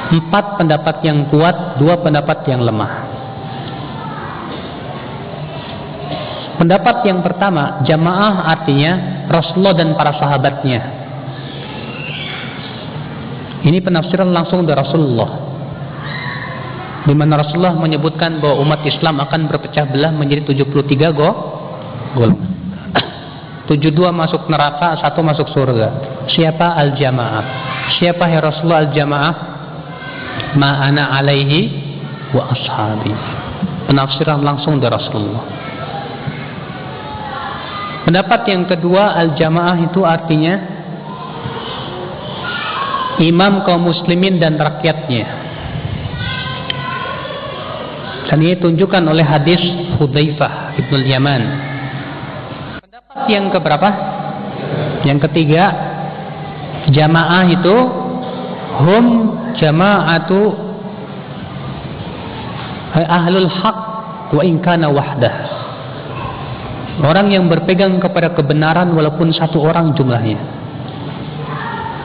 4 pendapat yang kuat, 2 pendapat yang lemah. Pendapat yang pertama, jamaah artinya Rasulullah dan para sahabatnya. Ini penafsiran langsung dari Rasulullah, di mana Rasulullah menyebutkan bahwa umat Islam akan berpecah belah menjadi 73 golongan. 72 masuk neraka, 1 masuk surga. Siapa al-jamaah? Siapa ya Rasulullah al-jamaah? Ma ana alaihi wa ashabi. Penafsiran langsung dari Rasulullah. Pendapat yang kedua, al-jamaah itu artinya imam kaum muslimin dan rakyatnya. Dan ini ditunjukkan oleh hadis Hudzaifah ibn Yaman. Pendapat yang keberapa? Yang ketiga, jamaah itu hum jama'atu ahlul haq wa in kana wahdah. Orang yang berpegang kepada kebenaran walaupun satu orang jumlahnya.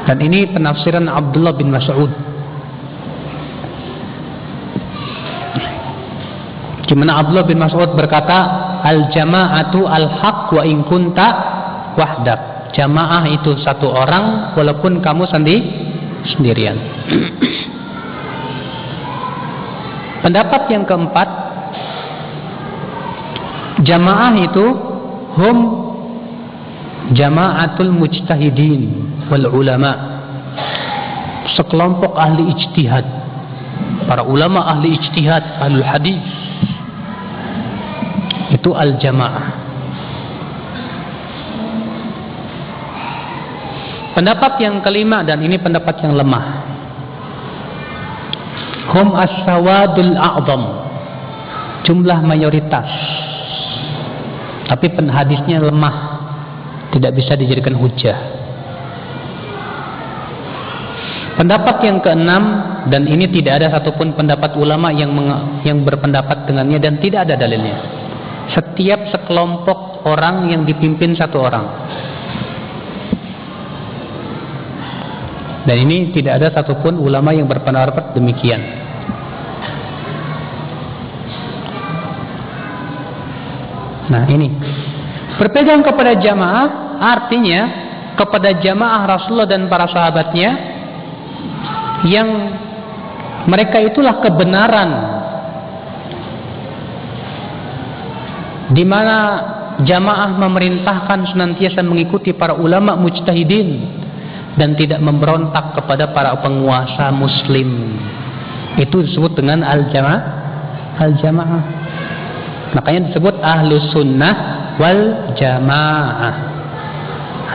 Dan ini penafsiran Abdullah bin Mas'ud. Di mana Abdullah bin Mas'ud berkata, al-jama'atu al-haq wa in kunta wahdak. Jamaah itu satu orang walaupun kamu sendirian. Pendapat yang keempat, jamaah itu hum jama'atul mujtahidin wal ulama. Sekelompok ahli ijtihad, para ulama ahli ijtihad, ahlul hadis. Itu al-jamaah. Pendapat yang kelima, dan ini pendapat yang lemah, hum as-sawadul a'zam, jumlah mayoritas. Tapi hadisnya lemah, tidak bisa dijadikan hujjah. Pendapat yang keenam, dan ini tidak ada satupun pendapat ulama yang berpendapat dengannya dan tidak ada dalilnya. Setiap sekelompok orang yang dipimpin satu orang. Dan ini tidak ada satupun ulama yang berpendapat demikian. Nah ini, berpegang kepada jamaah artinya kepada jamaah Rasulullah dan para sahabatnya, yang mereka itulah kebenaran, di mana jamaah memerintahkan senantiasa mengikuti para ulama mujtahidin dan tidak memberontak kepada para penguasa muslim. Itu disebut dengan al-jamaah. Makanya disebut ahlus sunnah wal jamaah.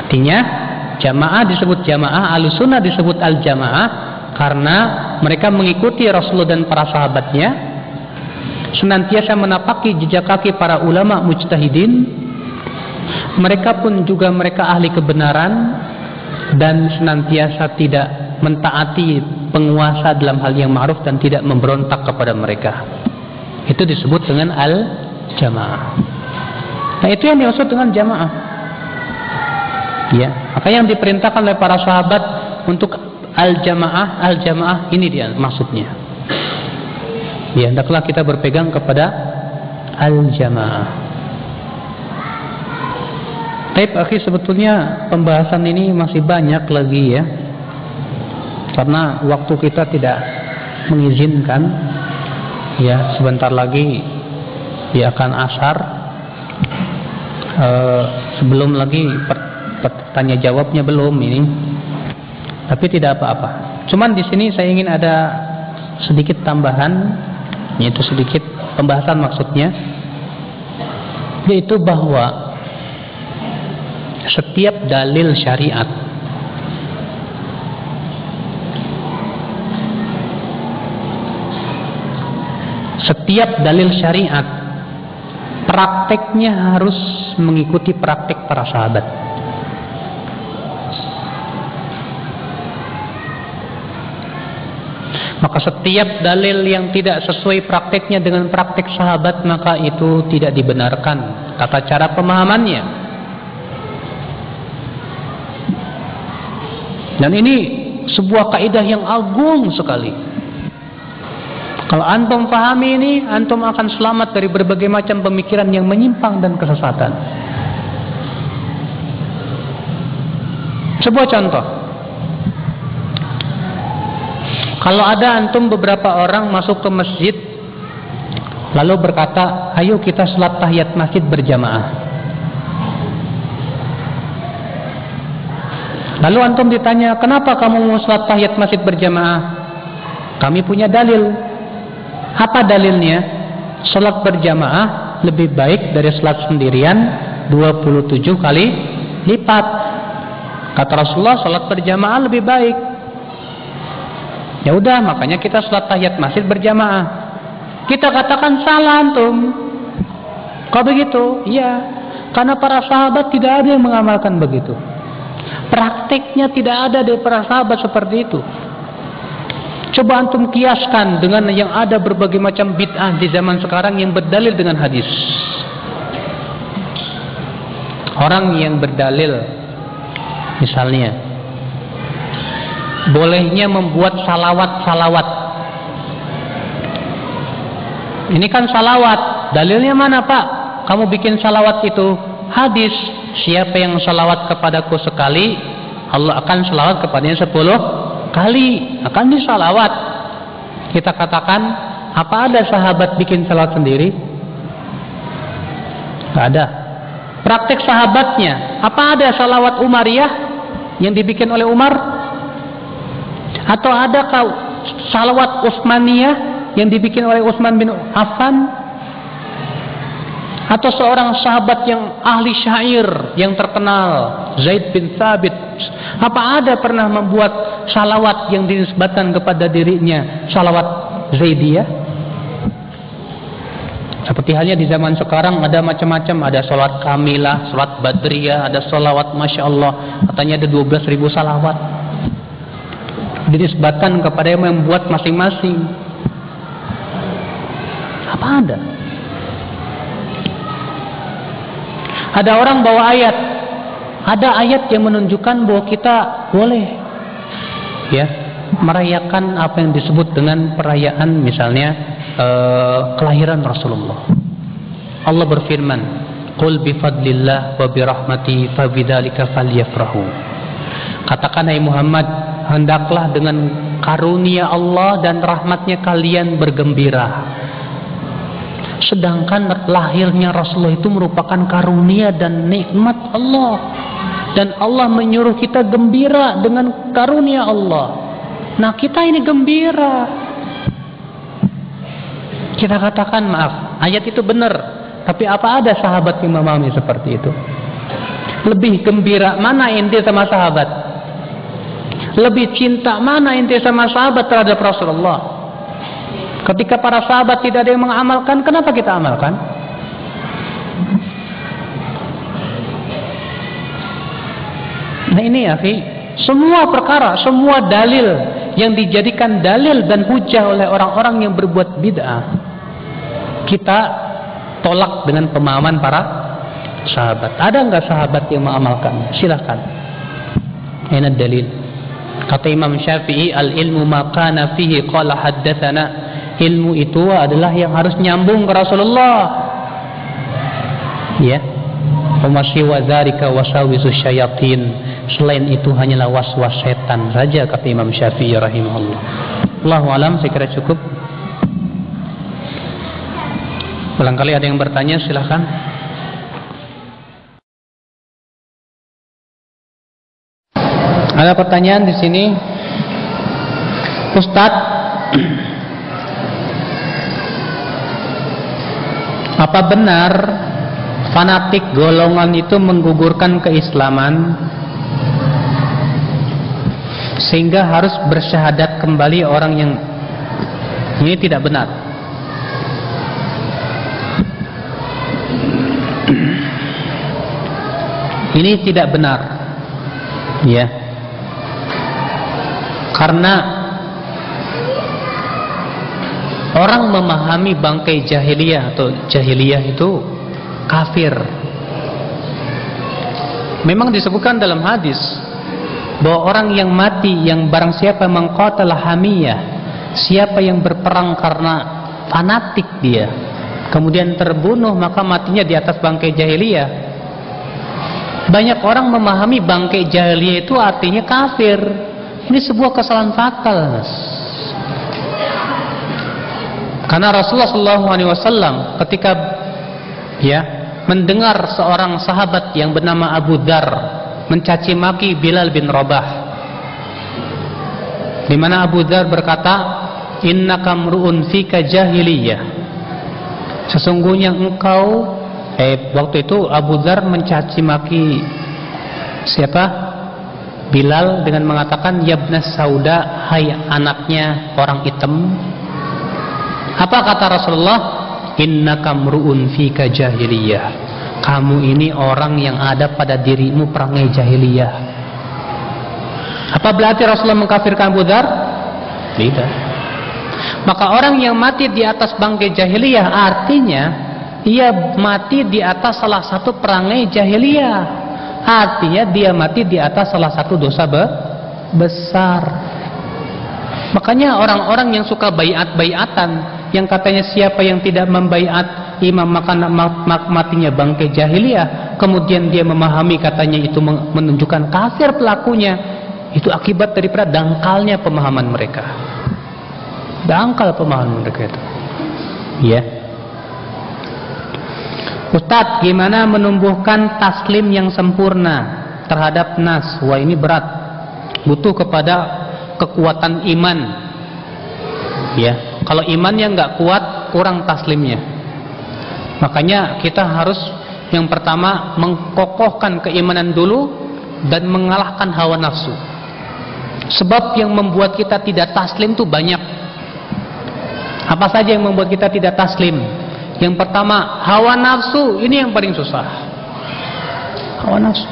Artinya jamaah disebut jamaah, ahlus sunnah disebut al-jamaah, karena mereka mengikuti Rasulullah dan para sahabatnya, senantiasa menapaki jejak kaki para ulama mujtahidin. Mereka pun juga mereka ahli kebenaran dan senantiasa tidak mentaati penguasa dalam hal yang ma'ruf dan tidak memberontak kepada mereka. Itu disebut dengan al-jamaah. Nah itu yang dimaksud dengan jamaah. Ya, maka yang diperintahkan oleh para sahabat untuk al-jamaah ini dia maksudnya. Ya, hendaklah kita berpegang kepada al-jamaah. Tapi akhir sebetulnya pembahasan ini masih banyak lagi ya, karena waktu kita tidak mengizinkan. Ya, sebentar lagi dia akan asar. Sebelum lagi tanya jawabnya belum ini, tapi tidak apa-apa. Cuman di sini saya ingin ada sedikit tambahan, yaitu sedikit pembahasan maksudnya, yaitu bahwa setiap dalil syariat prakteknya harus mengikuti praktek para sahabat. Maka setiap dalil yang tidak sesuai prakteknya dengan praktek sahabat, maka itu tidak dibenarkan tata cara pemahamannya. Dan ini sebuah kaidah yang agung sekali. Kalau antum pahami ini, antum akan selamat dari berbagai macam pemikiran yang menyimpang dan kesesatan. Sebuah contoh. Kalau ada antum beberapa orang masuk ke masjid, lalu berkata, ayo kita salat tahiyat masjid berjamaah. Lalu antum ditanya, kenapa kamu mau salat tahiyat masjid berjamaah? Kami punya dalil. Apa dalilnya? Salat berjamaah lebih baik dari salat sendirian, 27 kali lipat. Kata Rasulullah, salat berjamaah lebih baik. Ya udah, makanya kita salat tahiyat masjid berjamaah. Kita katakan salah antum. Kok begitu? Iya, karena para sahabat tidak ada yang mengamalkan begitu. Praktiknya tidak ada dari para sahabat seperti itu. Coba antum kiaskan dengan yang ada berbagai macam bid'ah di zaman sekarang yang berdalil dengan hadis. Orang yang berdalil, misalnya, bolehnya membuat salawat-salawat. Ini kan salawat, dalilnya mana Pak? Kamu bikin salawat itu hadis. Siapa yang salawat kepadaku sekali, Allah akan salawat kepadanya 10 kali, akan disalawat. Kita katakan, apa ada sahabat bikin salawat sendiri? Tidak ada. Praktek sahabatnya, apa ada salawat Umariyah yang dibikin oleh Umar? Atau adakah salawat Utsmaniyah yang dibikin oleh Utsman bin Affan? Atau seorang sahabat yang ahli syair yang terkenal, Zaid bin Thabit, apa ada pernah membuat salawat yang dinisbatkan kepada dirinya, salawat Zaidiyah? Seperti halnya di zaman sekarang ada macam-macam, ada salawat Kamilah, salawat Badriyah, ada salawat Masya Allah, katanya ada 12.000 salawat. Dinisbatkan kepada yang membuat masing-masing. Apa ada? Ada orang bawa ayat. Ada ayat yang menunjukkan bahwa kita boleh ya merayakan apa yang disebut dengan perayaan, misalnya kelahiran Rasulullah. Allah berfirman, "Qul bi fadlillah wa bi rahmati fa bidzalika falyafrahu." Katakan hai Muhammad, hendaklah dengan karunia Allah dan rahmatnya kalian bergembira. Sedangkan lahirnya Rasulullah itu merupakan karunia dan nikmat Allah. Dan Allah menyuruh kita gembira dengan karunia Allah. Nah, kita ini gembira. Kita katakan, maaf, ayat itu benar. Tapi apa ada sahabat yang memahami seperti itu? Lebih gembira mana ente sama sahabat? Lebih cinta mana ente sama sahabat terhadap Rasulullah? Ketika para sahabat tidak ada yang mengamalkan, kenapa kita amalkan? Nah ini ya, semua perkara, semua dalil yang dijadikan dalil dan hujah oleh orang-orang yang berbuat bid'ah, kita tolak dengan pemahaman para sahabat. Ada enggak sahabat yang mengamalkan? Silakan. Ini dalil. Kata Imam Syafi'i, al-ilmu ma kana fihi qala haddatsana. Ilmu itu adalah yang harus nyambung ke Rasulullah. Ya. Wa wa dzalika wasawisus syayatin. Selain itu hanyalah was-was setan saja, kata Imam Syafi'i rahimahullah. Allahu alam, saya kira cukup. Barangkali ada yang bertanya, silakan. Ada pertanyaan di sini, Ustadz. Apa benar fanatik golongan itu menggugurkan keislaman sehingga harus bersyahadat kembali orang yang ini? Tidak benar. Ini tidak benar. Ya. Karena orang memahami bangkai jahiliyah atau jahiliyah itu kafir. Memang disebutkan dalam hadis bahwa orang yang mati, yang barang siapa mengqatala hamiyah, siapa yang berperang karena fanatik dia, kemudian terbunuh, maka matinya di atas bangkai jahiliyah. Banyak orang memahami bangkai jahiliyah itu artinya kafir. Ini sebuah kesalahan fatal, Mas. Karena Rasulullah SAW ketika mendengar seorang sahabat yang bernama Abu Dzar mencaci maki Bilal bin Rabah, di mana Abu Dzar berkata, "Innaka mru'un fika jahiliyah." Sesungguhnya engkau Waktu itu Abu Dzar mencaci maki siapa? Bilal dengan mengatakan Yabna Sauda, hai anaknya orang hitam. Apa kata Rasulullah? Innaka mru'un fika jahiliyah. Kamu ini orang yang ada pada dirimu perangai jahiliyah. Apa berarti Rasulullah mengkafirkan Abu Dzar? Tidak. Maka orang yang mati di atas bangkai jahiliyah artinya ia mati di atas salah satu perangai jahiliyah. Artinya dia mati di atas salah satu dosa besar. Makanya orang-orang yang suka baiat-baiatan, yang katanya siapa yang tidak membaiat imam maka matinya bangkai jahiliyah, kemudian dia memahami katanya itu menunjukkan kafir pelakunya, itu akibat daripada dangkalnya pemahaman mereka. Dangkal pemahaman mereka itu. Ya. Ustadz, gimana menumbuhkan taslim yang sempurna terhadap nas? Wah, ini berat. Butuh kepada kekuatan iman. Ya, kalau imannya nggak kuat, kurang taslimnya. Makanya kita harus yang pertama mengkokohkan keimanan dulu dan mengalahkan hawa nafsu. Sebab yang membuat kita tidak taslim itu banyak. Apa saja yang membuat kita tidak taslim? Yang pertama, hawa nafsu. Ini yang paling susah. Hawa nafsu.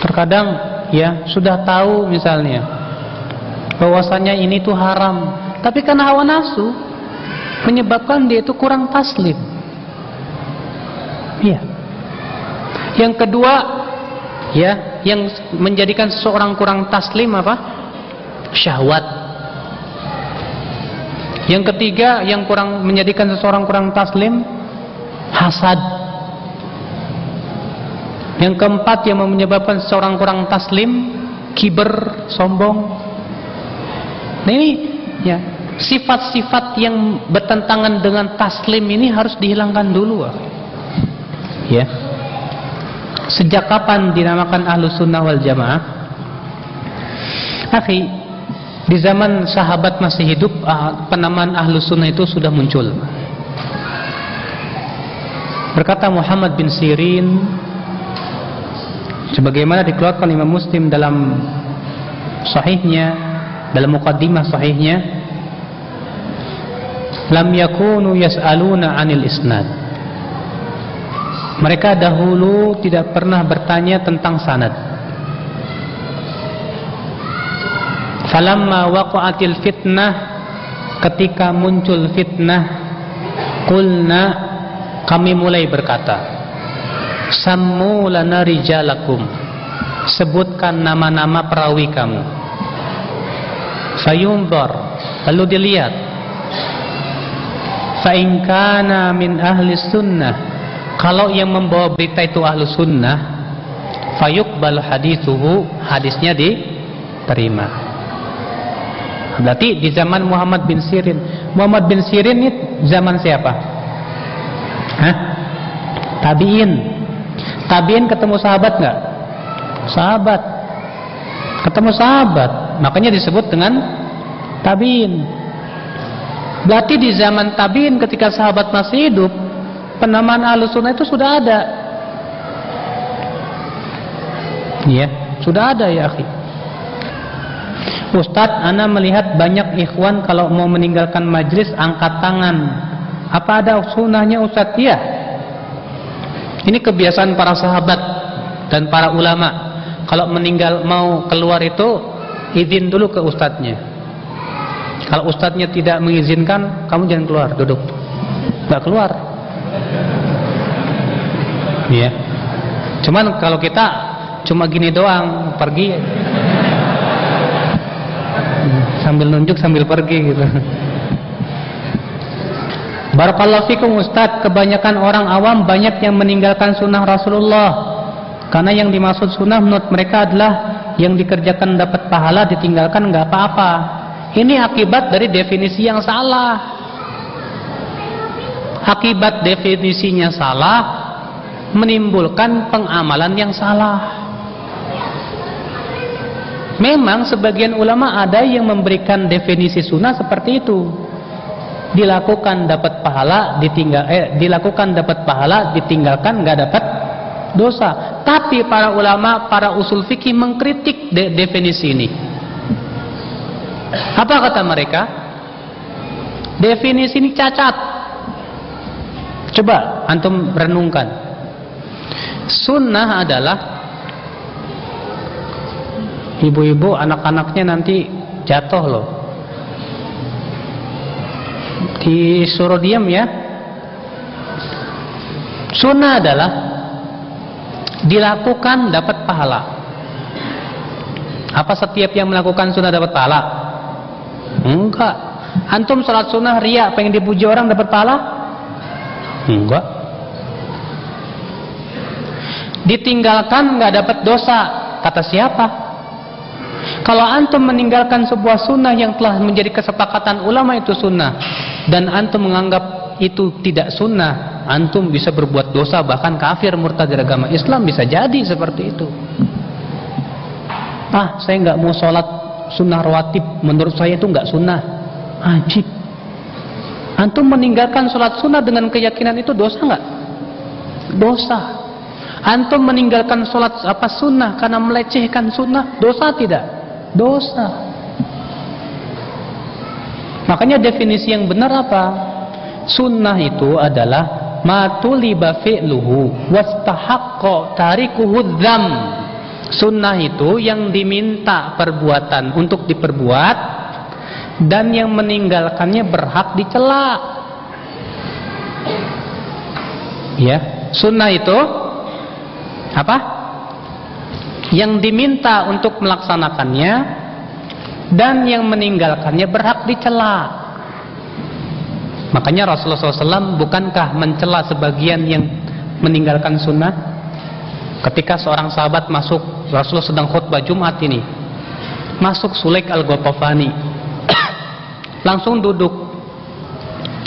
Terkadang ya sudah tahu misalnya bahwasanya ini tuh haram, tapi karena hawa nafsu menyebabkan dia itu kurang taslim. Iya. Yang kedua, ya, yang menjadikan seseorang kurang taslim apa? Syahwat. Yang ketiga, yang kurang menjadikan seseorang kurang taslim, hasad. Yang keempat, yang menyebabkan seseorang kurang taslim, kiber, sombong. Nah ini, ya, sifat-sifat yang bertentangan dengan taslim ini harus dihilangkan dulu. Ya. Sejak kapan dinamakan Ahlus Sunnah wal Jamaah? Akhi, di zaman sahabat masih hidup, penamaan Ahlus Sunnah itu sudah muncul. Berkata Muhammad bin Sirin, sebagaimana dikeluarkan Imam Muslim dalam sahihnya, dalam muqaddimah sahihnya, lam yakunu yas'aluna 'anil isnad. Mereka dahulu tidak pernah bertanya tentang sanad. Falamma waqa'atil fitnah, ketika muncul fitnah, qulna, kami mulai berkata, sammu lana rijalakum, sebutkan nama-nama perawi kamu. Fayunzar, lalu dilihat. Fa in kana min ahli sunnah, kalau yang membawa berita itu ahlu sunnah, fayuqbal hadithuhu, hadisnya diterima. Berarti di zaman Muhammad bin Sirin. Muhammad bin Sirin ini zaman siapa? Hah? Tabi'in. Tabi'in ketemu sahabat nggak? Sahabat. Ketemu sahabat. Makanya disebut dengan tabi'in. Berarti di zaman tabi'in ketika sahabat masih hidup, penamaan Ahlus Sunnah itu sudah ada. Ya, sudah ada ya akhi. Ustadz, ana melihat banyak ikhwan kalau mau meninggalkan majlis angkat tangan. Apa ada sunnahnya Ustadz? Iya. Ini kebiasaan para sahabat dan para ulama. Kalau meninggal mau keluar itu izin dulu ke ustadznya. Kalau ustadznya tidak mengizinkan, kamu jangan keluar, duduk. Nggak keluar. Iya. Cuman kalau kita cuma gini doang, pergi. Sambil nunjuk sambil pergi gitu. Barakallahu fikum Ustadz, kebanyakan orang awam banyak yang meninggalkan sunnah Rasulullah. Karena yang dimaksud sunnah menurut mereka adalah yang dikerjakan dapat pahala, ditinggalkan nggak apa-apa. Ini akibat dari definisi yang salah. Akibat definisinya salah menimbulkan pengamalan yang salah. Memang sebagian ulama ada yang memberikan definisi sunnah seperti itu. dilakukan dapat pahala, dilakukan dapat pahala, ditinggalkan nggak dapat dosa. Tapi para ulama, para usul fikih mengkritik definisi ini. Apa kata mereka? Definisi ini cacat. Coba antum renungkan. Sunnah adalah, ibu-ibu anak-anaknya nanti jatuh loh, disuruh diam ya. Sunnah adalah dilakukan dapat pahala. Apa setiap yang melakukan sunnah dapat pahala? Enggak. Antum salat sunnah riya pengen dipuji orang dapat pahala? Enggak. Ditinggalkan nggak dapat dosa, kata siapa? Kalau antum meninggalkan sebuah sunnah yang telah menjadi kesepakatan ulama itu sunnah, dan antum menganggap itu tidak sunnah, antum bisa berbuat dosa, bahkan kafir, murtad dari agama Islam, bisa jadi seperti itu. Saya nggak mau sholat sunnah rawatib, menurut saya itu nggak sunnah. Ajib. Antum meninggalkan sholat sunnah dengan keyakinan itu dosa nggak? Dosa. Antum meninggalkan sholat sunnah karena melecehkan sunnah, dosa tidak? Dosa. Makanya definisi yang benar apa? Sunnah itu adalah matuliba fi'luhu wastahaqqa tarikuhu dzam. Sunnah itu yang diminta perbuatan untuk diperbuat, dan yang meninggalkannya berhak dicela. Ya, sunnah itu apa? Yang diminta untuk melaksanakannya, dan yang meninggalkannya berhak dicela. Makanya Rasulullah SAW bukankah mencela sebagian yang meninggalkan sunnah? Ketika seorang sahabat masuk, Rasulullah sedang khutbah Jumat ini, masuk Sulaik al-Ghatafani, langsung duduk.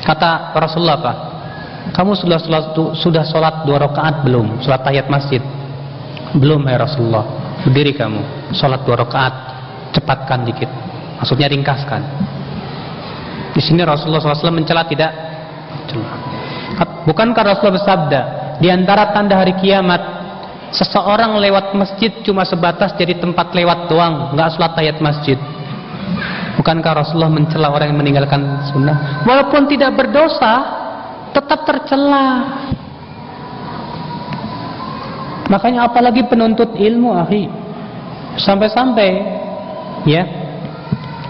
Kata Rasulullah apa? Kamu sudah sholat 2 rakaat belum? Sholat tahiyat masjid? Belum ya Rasulullah. Berdiri kamu, sholat 2 rakaat, cepatkan dikit. Maksudnya ringkaskan. Di sini Rasulullah SAW mencela tidak? Bukankah Rasulullah bersabda, di antara tanda hari kiamat, seseorang lewat masjid cuma sebatas jadi tempat lewat doang, nggak sholat tahiyat masjid. Bukankah Rasulullah mencela orang yang meninggalkan sunnah? Walaupun tidak berdosa, tetap tercela. Makanya apalagi penuntut ilmu, akhi. Sampai-sampai ya,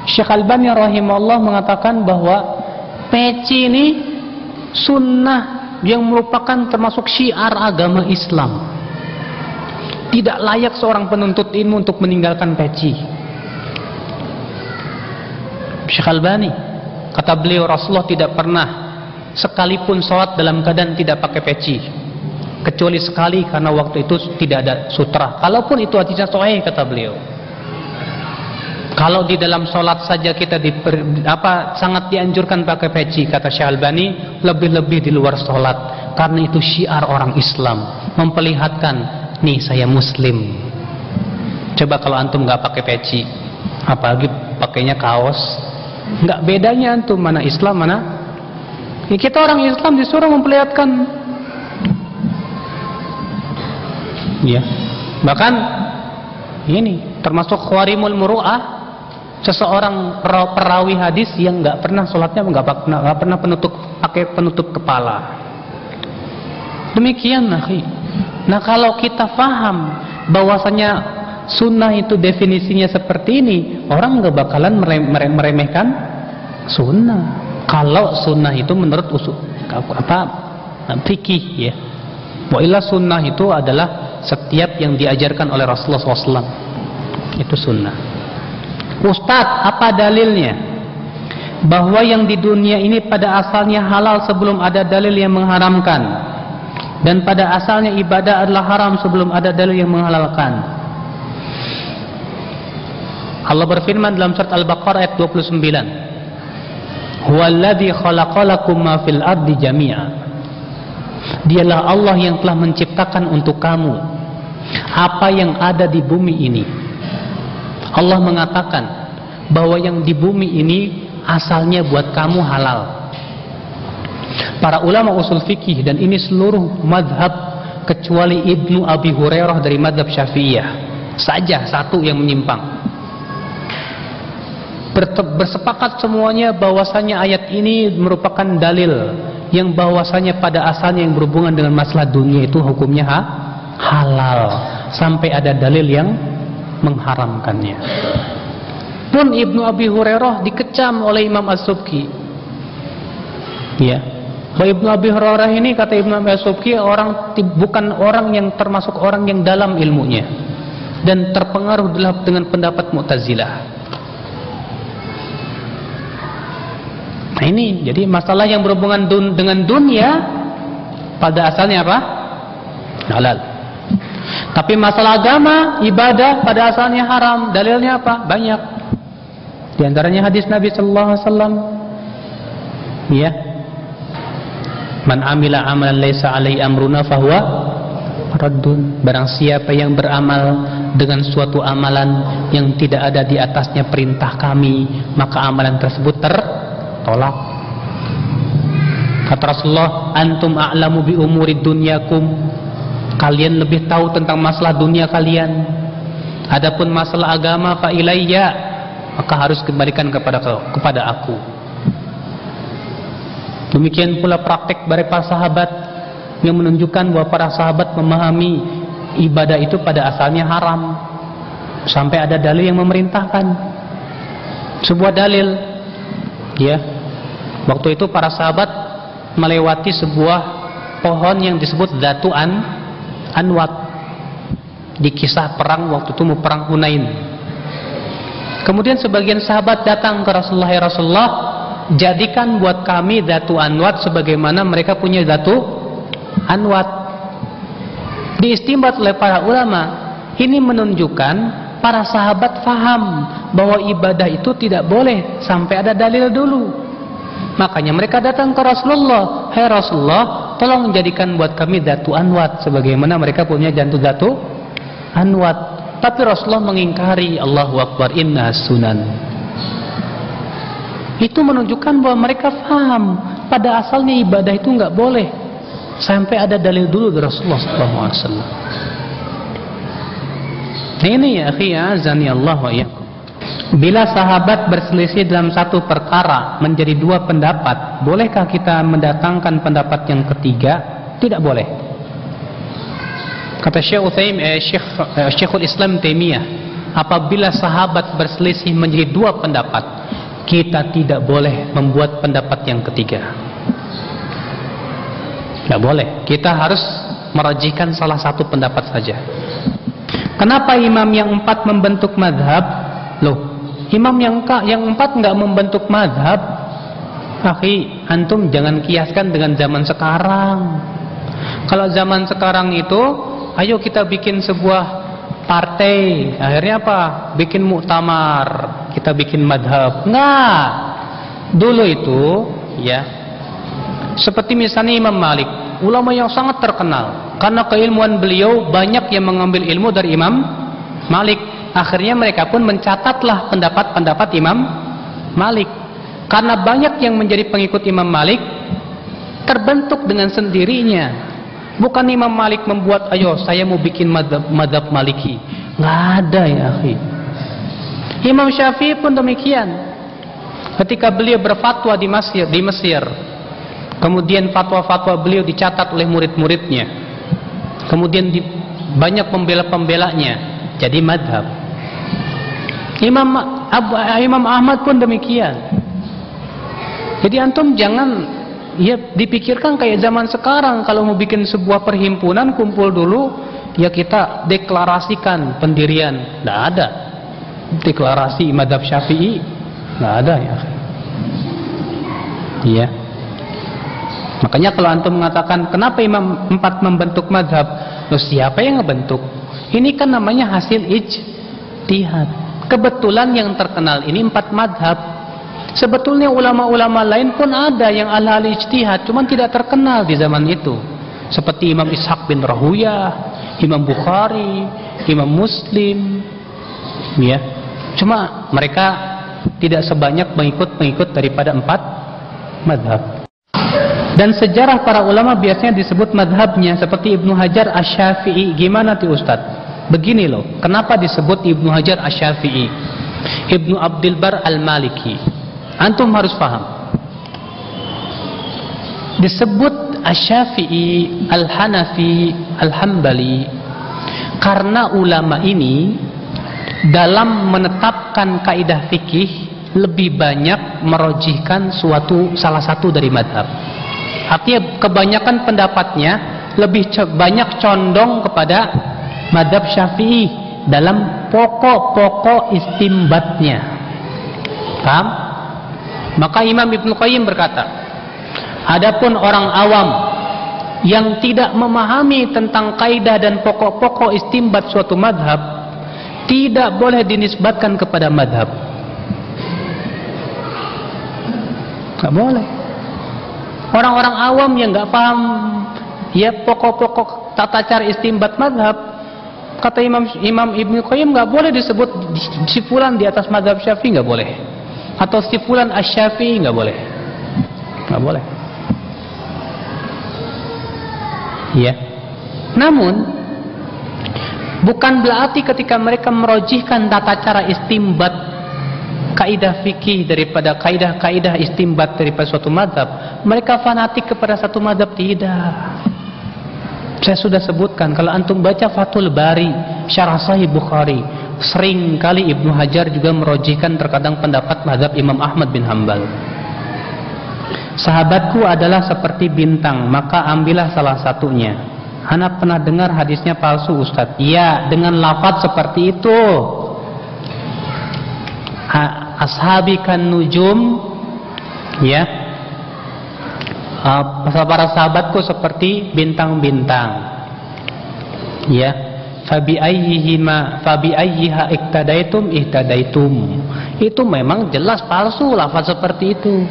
Syekh Albani rahimahullah mengatakan bahwa peci ini sunnah yang merupakan termasuk syiar agama Islam. Tidak layak seorang penuntut ilmu untuk meninggalkan peci. Syekh Albani, kata beliau, Rasulullah tidak pernah sekalipun sholat dalam keadaan tidak pakai peci, kecuali sekali karena waktu itu tidak ada sutra. Kalaupun itu hadisnya sahih, kata beliau. Kalau di dalam sholat saja kita sangat dianjurkan pakai peci, kata Syekh Albani, lebih-lebih di luar sholat, karena itu syiar orang Islam, memperlihatkan, nih saya Muslim. Coba kalau antum nggak pakai peci, apalagi pakainya kaos, nggak bedanya antum mana Islam mana? Ya, kita orang Islam disuruh memperlihatkan, ya. Bahkan ini termasuk khawarimul muru'ah. Seseorang perawi hadis yang nggak pernah sholatnya nggak pernah pakai penutup kepala. Demikian, akhi. Nah, kalau kita paham bahwasanya sunnah itu definisinya seperti ini, orang nggak bakalan meremehkan sunnah. Kalau sunnah itu menurut usul fikih, ya. Wa illa sunnah itu adalah setiap yang diajarkan oleh Rasulullah SAW. Itu sunnah. Ustadz, apa dalilnya bahwa yang di dunia ini pada asalnya halal sebelum ada dalil yang mengharamkan, dan pada asalnya ibadah adalah haram sebelum ada dalil yang menghalalkan? Allah berfirman dalam surat Al-Baqarah ayat 29, Huwallazi khalaqalakum ma fil ardi jami'a. Dialah Allah yang telah menciptakan untuk kamu apa yang ada di bumi ini. Allah mengatakan bahwa yang di bumi ini asalnya buat kamu halal. Para ulama usul fikih, dan ini seluruh madhab kecuali Ibnu Abi Hurairah dari madhab Syafi'iyah saja satu yang menyimpang, bersepakat semuanya bahwasanya ayat ini merupakan dalil yang bahwasanya pada asalnya yang berhubungan dengan masalah dunia itu hukumnya halal sampai ada dalil yang mengharamkannya. Pun Ibnu Abi Hurairah dikecam oleh Imam As-Subki. Ya, Ibnu Abi Hurairah ini, kata Ibnu Abi As-Subki, bukan orang yang termasuk orang yang dalam ilmunya dan terpengaruh dengan pendapat Mu'tazilah. Nah ini, jadi masalah yang berhubungan dengan dunia pada asalnya apa? Halal. Tapi masalah agama, ibadah pada asalnya haram. Dalilnya apa? Banyak. Di antaranya hadis Nabi sallallahu alaihi wasallam. Ya. Man amila amalan laisa alaihi amruna fahuwa raddun. Barang siapa yang beramal dengan suatu amalan yang tidak ada di atasnya perintah kami, maka amalan tersebut tertolak. Kata Rasulullah, antum a'lamu bi umuri dunyakum. Kalian lebih tahu tentang masalah dunia kalian. Adapun masalah agama fa ilayya, maka harus kembalikan kepada aku. Demikian pula praktek dari para sahabat yang menunjukkan bahwa para sahabat memahami ibadah itu pada asalnya haram sampai ada dalil yang memerintahkan. Sebuah dalil, ya, waktu itu para sahabat melewati sebuah pohon yang disebut Dzatu Anwat di kisah perang waktu itu mau perang Hunain. Kemudian sebagian sahabat datang ke Rasulullah, ya Rasulullah, jadikan buat kami Dzatu Anwat sebagaimana mereka punya Dzatu Anwat. Diistimbat oleh para ulama, ini menunjukkan para sahabat faham bahwa ibadah itu tidak boleh sampai ada dalil dulu. Makanya mereka datang ke Rasulullah, hai Rasulullah, tolong jadikan buat kami Dzatu Anwat sebagaimana mereka punya Dzatu Anwat. Tapi Rasulullah mengingkari, Allahu Akbar, inna sunan. Itu menunjukkan bahwa mereka faham pada asalnya ibadah itu enggak boleh sampai ada dalil dulu dari Rasulullah SAW. Ini ya akhi, azani Allah wa iyyakum. Bila sahabat berselisih dalam satu perkara menjadi dua pendapat, bolehkah kita mendatangkan pendapat yang ketiga? Tidak boleh. Kata Syekhul Islam Taimiyah, apabila sahabat berselisih menjadi dua pendapat, kita tidak boleh membuat pendapat yang ketiga. Tidak boleh. Kita harus merajihkan salah satu pendapat saja. Kenapa imam yang empat membentuk madhab? Loh, imam yang empat nggak membentuk madhab. Akhi, antum jangan kiaskan dengan zaman sekarang. Kalau zaman sekarang itu, ayo kita bikin sebuah partai, akhirnya apa? Bikin muktamar, kita bikin madhab. Nggak. Dulu itu, ya, seperti misalnya Imam Malik, ulama yang sangat terkenal karena keilmuan beliau, banyak yang mengambil ilmu dari Imam Malik. Akhirnya mereka pun mencatatlah pendapat-pendapat Imam Malik. Karena banyak yang menjadi pengikut Imam Malik, terbentuk dengan sendirinya. Bukan Imam Malik membuat, ayo saya mau bikin madhab Maliki. Nggak ada ya akhi. Imam Syafi'i pun demikian. Ketika beliau berfatwa di Mesir, kemudian fatwa-fatwa beliau dicatat oleh murid-muridnya, kemudian banyak pembela-pembelanya, jadi madhab. Imam Ahmad pun demikian. Jadi antum jangan dipikirkan kayak zaman sekarang, kalau mau bikin sebuah perhimpunan, kumpul dulu, ya kita deklarasikan pendirian. Tidak ada deklarasi madhab Syafi'i, tidak ada ya. Iya. Makanya kalau antum mengatakan kenapa imam empat membentuk madhab, loh siapa yang ngebentuk? Ini kan namanya hasil ijtihad. Kebetulan yang terkenal ini empat madhab. Sebetulnya ulama-ulama lain pun ada yang ala-ala ijtihad, cuman tidak terkenal di zaman itu. Seperti Imam Ishaq bin Rahuyah, Imam Bukhari, Imam Muslim, ya. Cuma mereka tidak sebanyak pengikut-pengikut daripada empat madhab. Dan sejarah para ulama biasanya disebut madhabnya, seperti Ibnu Hajar Asy-Syafi'i. Gimana tuh Ustaz? Begini loh, kenapa disebut Ibnu Hajar Asy-Syafi'i, Ibnu Abdul Bar Al-Maliki? Antum harus paham. Disebut Asy-Syafi'i, Al-Hanafi, Al-Hambali karena ulama ini dalam menetapkan kaidah fikih lebih banyak merojihkan salah satu dari madhab. Artinya kebanyakan pendapatnya lebih banyak condong kepada madhab Syafi'i dalam pokok-pokok istimbatnya. Paham? Maka Imam Ibnu Qayyim berkata, adapun orang awam yang tidak memahami tentang kaidah dan pokok-pokok istimbat suatu madhab, tidak boleh dinisbatkan kepada madhab. Gak boleh. Orang-orang awam yang gak paham ya pokok-pokok tata cara istimbat madhab, kata Imam Ibnu Qayyim, gak boleh disebut si fulan di atas madhab Syafi'i, gak boleh. Atau si fulan Asy-Syafi'i, gak boleh. Gak boleh. Ya. Namun bukan berarti ketika mereka merojihkan tata cara istimbat kaidah fikih daripada kaidah-kaidah istimbat daripada suatu madhab, mereka fanatik kepada satu madhab. Tidak. Saya sudah sebutkan, kalau antum baca Fathul Bari Syarah Sahih Bukhari, sering kali Ibnu Hajar juga merojihkan terkadang pendapat madhab Imam Ahmad bin Hanbal. Sahabatku adalah seperti bintang, maka ambillah salah satunya. Ana pernah dengar hadisnya palsu Ustaz. Iya, dengan lafaz seperti itu. Ashabi kan nujum, ya, para sahabatku seperti bintang-bintang, ya. Fabi ayyiha iktadaitum ihtadaitum. Itu memang jelas palsu lafaz seperti itu.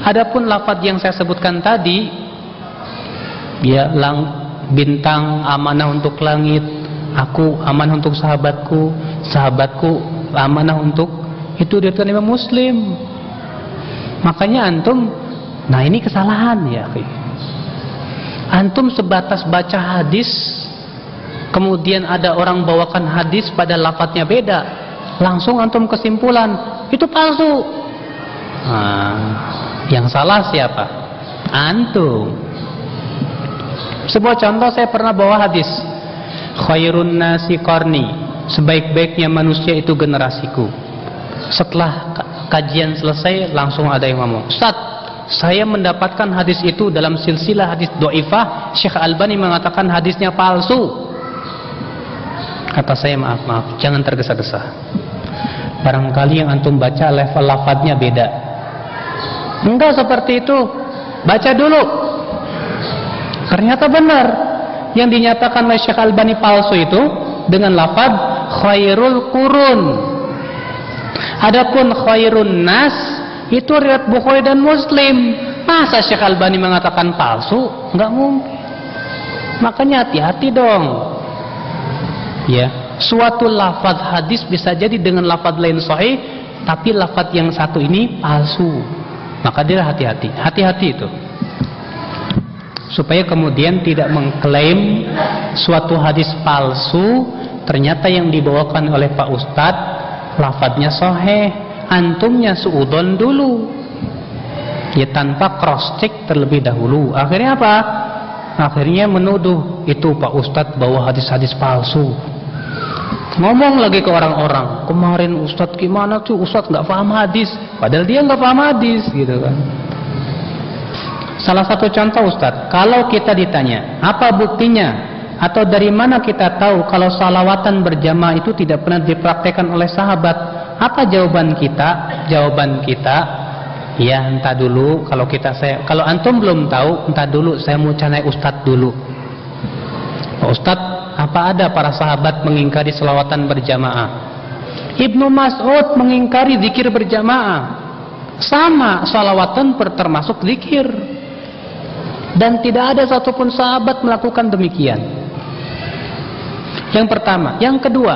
Adapun lafaz yang saya sebutkan tadi, ya, bintang amanah untuk langit, aku amanah untuk sahabatku, sahabatku amanah untuk, itu diriwayatkan Imam Muslim. Makanya antum, nah ini kesalahan ya. Antum sebatas baca hadis, kemudian ada orang bawakan hadis pada lafadznya beda, langsung antum kesimpulan itu palsu. Yang salah siapa? Antum. Sebuah contoh, saya pernah bawa hadis, khairun nasi qarni, sebaik-baiknya manusia itu generasiku. Setelah kajian selesai, langsung ada yang ngomong, Ustaz, saya mendapatkan hadis itu dalam silsilah hadis dhaifah, Syekh Albani mengatakan hadisnya palsu. Kata saya, maaf, jangan tergesa-gesa. Barangkali yang antum baca level lafadznya beda. Enggak seperti itu. Baca dulu. Ternyata benar. Yang dinyatakan oleh Syekh Albani palsu itu dengan lafaz khairul qurun. Adapun khairun nas itu riwayat Bukhari dan Muslim. Masa Syekh Albani mengatakan palsu? Enggak mungkin. Makanya hati-hati dong. Ya, suatu lafaz hadis bisa jadi dengan lafaz lain sahih, tapi lafaz yang satu ini palsu. Maka dia hati-hati. Hati-hati itu. Supaya kemudian tidak mengklaim suatu hadis palsu, ternyata yang dibawakan oleh Pak Ustadz lafadznya sahih, antumnya suudon dulu, ya, tanpa cross check terlebih dahulu. Akhirnya apa? Akhirnya menuduh itu Pak Ustadz bawa hadis-hadis palsu. Ngomong lagi ke orang-orang, kemarin Ustadz gimana tuh, Ustadz nggak paham hadis, padahal dia nggak paham hadis, gitu kan. Salah satu contoh Ustadz, kalau kita ditanya apa buktinya atau dari mana kita tahu kalau salawatan berjamaah itu tidak pernah dipraktekkan oleh sahabat, apa jawaban kita? Jawaban kita, ya entah dulu. Kalau antum belum tahu, entah dulu, saya mau canai Ustadz dulu. Pak Ustadz, apa ada para sahabat mengingkari salawatan berjamaah? Ibnu Mas'ud mengingkari zikir berjamaah. Sama, salawatan termasuk zikir. Dan tidak ada satupun sahabat melakukan demikian. Yang pertama. Yang kedua,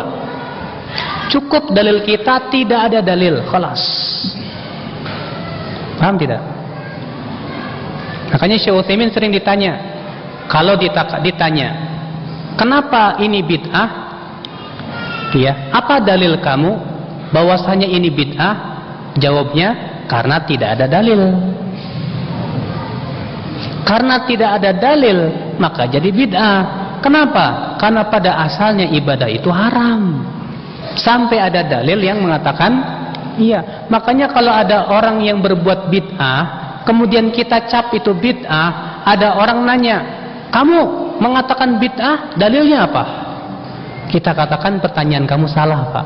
cukup dalil kita, tidak ada dalil, khalas. Paham tidak? Makanya Syekh Utsaimin sering ditanya, kalau ditanya, kenapa ini bid'ah? Ya, apa dalil kamu bahwasanya ini bid'ah? Jawabnya, karena tidak ada dalil. Karena tidak ada dalil, maka jadi bid'ah. Kenapa? Karena pada asalnya ibadah itu haram. Sampai ada dalil yang mengatakan iya. Makanya kalau ada orang yang berbuat bid'ah, kemudian kita cap itu bid'ah, ada orang nanya, kamu mengatakan bid'ah, dalilnya apa? Kita katakan pertanyaan kamu salah, Pak.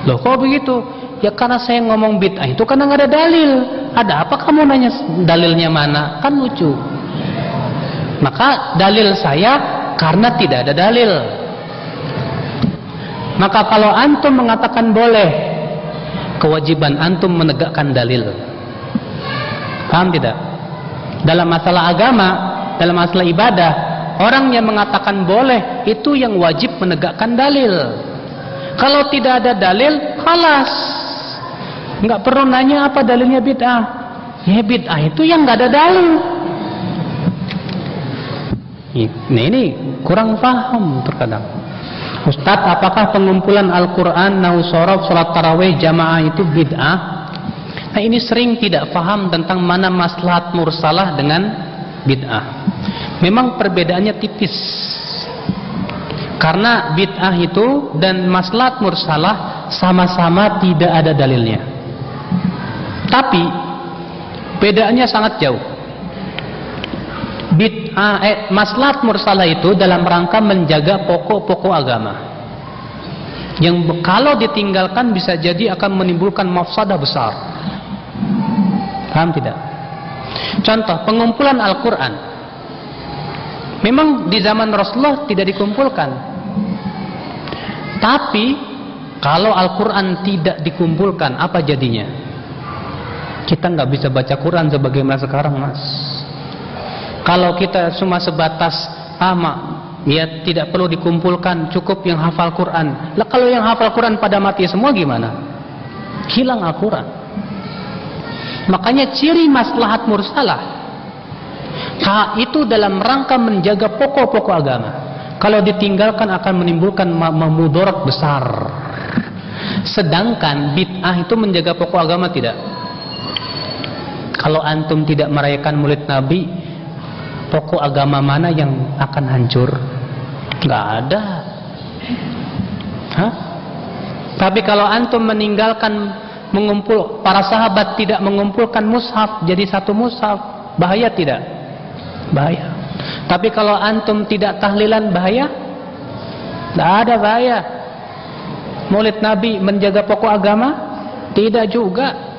Loh, kok begitu? Ya karena saya ngomong bid'ah itu karena nggak ada dalil. Ada apa kamu nanya dalilnya mana? Kan lucu. Maka dalil saya karena tidak ada dalil. Maka kalau antum mengatakan boleh, kewajiban antum menegakkan dalil. Paham tidak? Dalam masalah agama, dalam masalah ibadah, orang yang mengatakan boleh itu yang wajib menegakkan dalil. Kalau tidak ada dalil, khalas. Nggak perlu nanya apa dalilnya bid'ah. Ya bid'ah itu yang nggak ada dalil. Nah ini kurang paham terkadang. Ustadz, apakah pengumpulan Al-Quran, Nausorof, sholat tarawih, jamaah itu bid'ah? Nah ini sering tidak paham tentang mana maslahat mursalah dengan bid'ah. Memang perbedaannya tipis. Karena bid'ah itu dan maslahat mursalah sama-sama tidak ada dalilnya. Tapi bedaannya sangat jauh. Maslahat mursalah itu dalam rangka menjaga pokok-pokok agama, yang kalau ditinggalkan bisa jadi akan menimbulkan mafsadah besar. Paham tidak? Contoh, pengumpulan Al-Quran. Memang di zaman Rasulullah tidak dikumpulkan. Tapi kalau Al-Quran tidak dikumpulkan, apa jadinya? Kita nggak bisa baca Quran sebagaimana sekarang, Mas. Kalau kita cuma sebatas ya tidak perlu dikumpulkan, cukup yang hafal Quran. Lah kalau yang hafal Quran pada mati semua gimana? Hilang Al-Quran. Makanya ciri maslahat mursalah itu dalam rangka menjaga pokok-pokok agama. Kalau ditinggalkan akan menimbulkan mudarat besar. Sedangkan bid'ah itu menjaga pokok agama tidak. Kalau antum tidak merayakan Maulid Nabi, pokok agama mana yang akan hancur? Nggak ada. Hah? Tapi kalau antum meninggalkan mengumpul, para sahabat tidak mengumpulkan mushaf jadi satu mushaf, bahaya tidak? Bahaya. Tapi kalau antum tidak tahlilan, bahaya? Nggak ada bahaya. Maulid Nabi menjaga pokok agama? Tidak juga.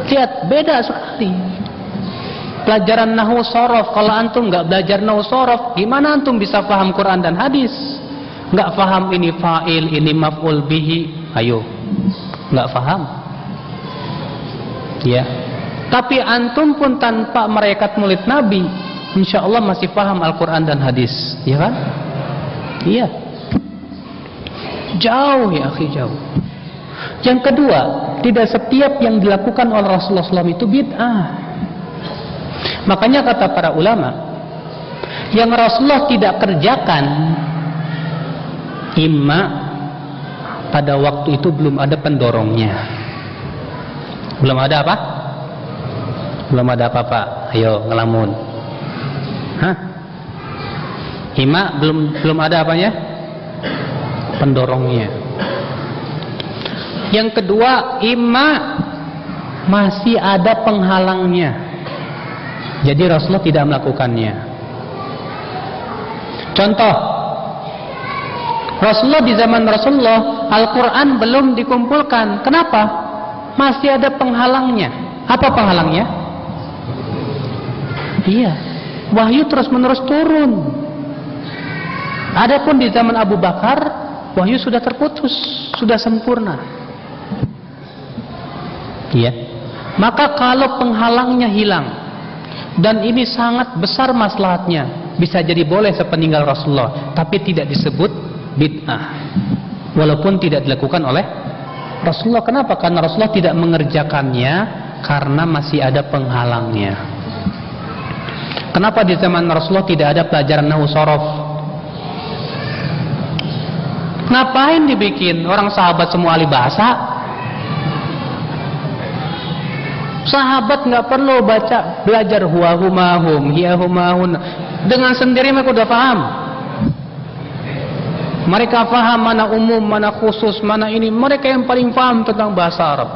Lihat, beda sekali. Pelajaran nahwu sorof, kalau antum nggak belajar nahwu sorof, gimana antum bisa paham Quran dan hadis? Nggak paham ini fa'il, ini maf'ul bihi, ayo, nggak paham. Ya. Tapi antum pun tanpa merekat Maulid Nabi, insya Allah masih paham Al-Quran dan hadis, ya kan? Iya. Jauh ya akhi, jauh. Yang kedua, tidak setiap yang dilakukan oleh Rasulullah SAW itu bid'ah. Makanya kata para ulama, yang Rasulullah tidak kerjakan, imma pada waktu itu belum ada pendorongnya. Belum ada apa? Belum ada apa-apa. Ayo ngelamun. Hah? Imma belum ada apanya? Pendorongnya. Yang kedua, imma masih ada penghalangnya. Jadi Rasulullah tidak melakukannya. Contoh, Rasulullah di zaman Rasulullah Al-Quran belum dikumpulkan. Kenapa? Masih ada penghalangnya. Apa penghalangnya? Iya, wahyu terus menerus turun. Adapun di zaman Abu Bakar, wahyu sudah terputus, sudah sempurna. Ya. Maka kalau penghalangnya hilang, dan ini sangat besar maslahatnya, bisa jadi boleh sepeninggal Rasulullah, tapi tidak disebut bid'ah, walaupun tidak dilakukan oleh Rasulullah. Kenapa? Karena Rasulullah tidak mengerjakannya karena masih ada penghalangnya. Kenapa di zaman Rasulullah tidak ada pelajaran nahwu sorof? Ngapain dibikin? Orang sahabat semua ahli bahasa. Sahabat nggak perlu belajar huwa humahum, hiya humahun. Dengan sendiri mereka udah paham. Mereka paham mana umum, mana khusus, mana ini. Mereka yang paling paham tentang bahasa Arab.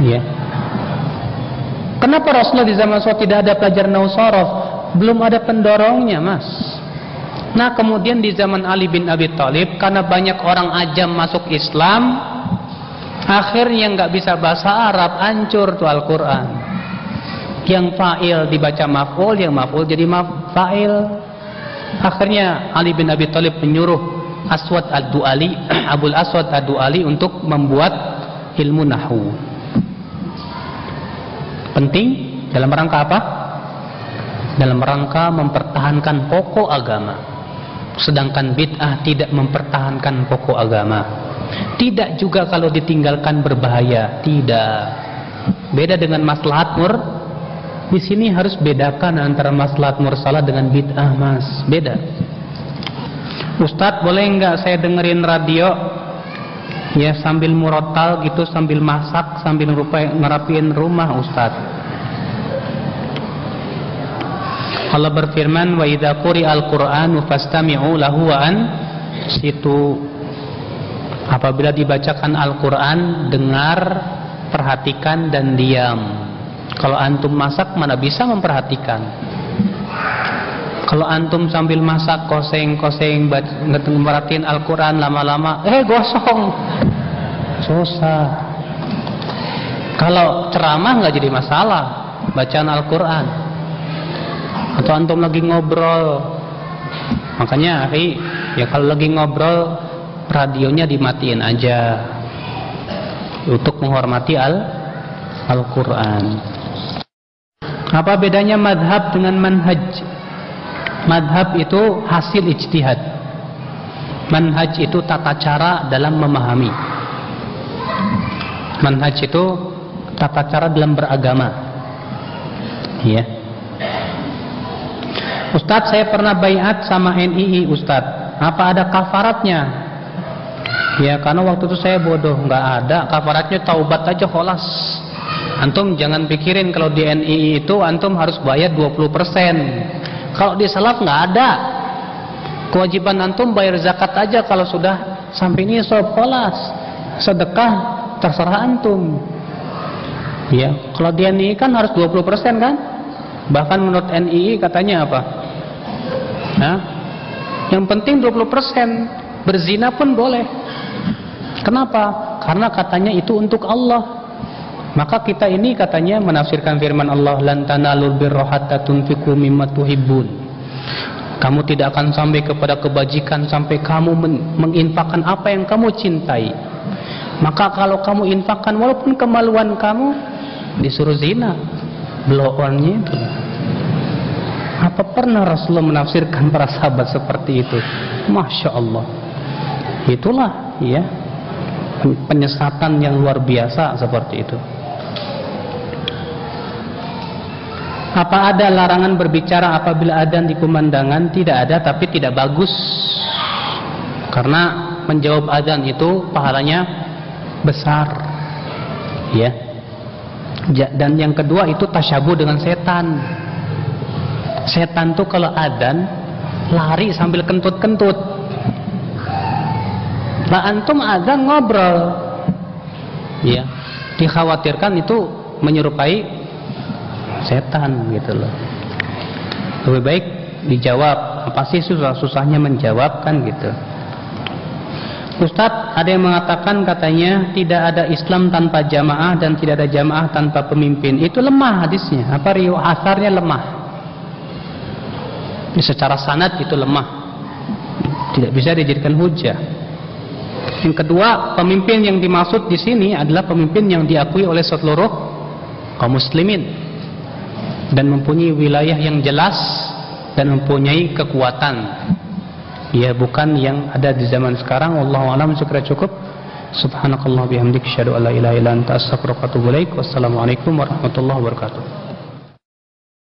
Ya. Kenapa Rasulullah di zaman Rasulullah tidak ada pelajaran nahwu sorof? Belum ada pendorongnya, Mas. Nah, kemudian di zaman Ali bin Abi Thalib, karena banyak orang ajam masuk Islam, akhirnya nggak bisa bahasa Arab, hancur tuh Al-Quran. Yang fa'il dibaca maf'ul, yang maf'ul jadi fa'il. Akhirnya Ali bin Abi Thalib menyuruh Aswad ad-Du'ali, Abul Aswad ad-Du'ali untuk membuat ilmu nahwu. Penting dalam rangka apa? Dalam rangka mempertahankan pokok agama. Sedangkan bid'ah tidak mempertahankan pokok agama. Tidak juga kalau ditinggalkan berbahaya. Tidak. Beda dengan maslahat mur. Di sini harus bedakan antara maslahat mursalah dengan bid'ah, Mas. Beda. Ustadz, boleh nggak saya dengerin radio? Ya, sambil murotal gitu, sambil masak, sambil ngerapiin rumah, Ustadz. Allah berfirman, wa idza quri'al Qur'anu fastami'u lahu wa ansitu. Apabila dibacakan Al-Qur'an, dengar, perhatikan dan diam. Kalau antum masak mana bisa memperhatikan. Kalau antum sambil masak koseng-koseng merhatiin Al-Qur'an lama-lama, gosong. Susah. Kalau ceramah nggak jadi masalah, bacaan Al-Qur'an. Atau antum lagi ngobrol, makanya ya kalau lagi ngobrol radionya dimatiin aja untuk menghormati Al-Quran. Apa bedanya madhab dengan manhaj? Madhab itu hasil ijtihad, manhaj itu tata cara dalam memahami. Manhaj itu tata cara dalam beragama. Ya. Ustadz, saya pernah baiat sama NII, Ustadz. Apa ada kafaratnya? Ya, karena waktu itu saya bodoh, nggak ada kafaratnya, taubat aja kholas. Antum jangan pikirin kalau di NII itu antum harus bayar 20%. Kalau di salaf nggak ada. Kewajiban antum bayar zakat aja kalau sudah sampai nisab, kholas. Sedekah terserah antum. Ya, kalau di NII kan harus 20% kan? Bahkan menurut NII katanya apa? Nah, yang penting 20%. Berzina pun boleh. Kenapa? Karena katanya itu untuk Allah. Maka kita ini katanya menafsirkan firman Allah, lan tanalul birra hatta tunfiqu mimma tuhibbun. Kamu tidak akan sampai kepada kebajikan sampai kamu menginfakkan apa yang kamu cintai. Maka kalau kamu infakkan walaupun kemaluan kamu, disuruh zina, blow on-nya itu. Apa pernah Rasulullah menafsirkan para sahabat seperti itu? Masya Allah. Itulah ya penyesatan yang luar biasa seperti itu. Apa ada larangan berbicara apabila adzan di kumandangan? Tidak ada, tapi tidak bagus. Karena menjawab adzan itu pahalanya besar. Ya. Dan yang kedua itu tasyabuh dengan setan. Setan tuh kalau adzan lari sambil kentut-kentut. Lah antum adzan ngobrol. Ya. Dikhawatirkan itu menyerupai setan gitu loh. Lebih baik dijawab. Apa sih susahnya menjawab kan gitu. Ustadz, ada yang mengatakan katanya tidak ada Islam tanpa jamaah dan tidak ada jamaah tanpa pemimpin. Itu lemah hadisnya. Apa asarnya lemah. Secara sanad itu lemah, tidak bisa dijadikan hujah. Yang kedua, pemimpin yang dimaksud di sini adalah pemimpin yang diakui oleh seluruh kaum muslimin dan mempunyai wilayah yang jelas dan mempunyai kekuatan. Ya, bukan yang ada di zaman sekarang. Wallahu a'lam. Sekira cukup. Subhanakallah bihamdik, asyhadu an la ilaha illa anta, astaghfiruka wa atubu ilaik. Wassalamualaikum warahmatullahi wabarakatuh.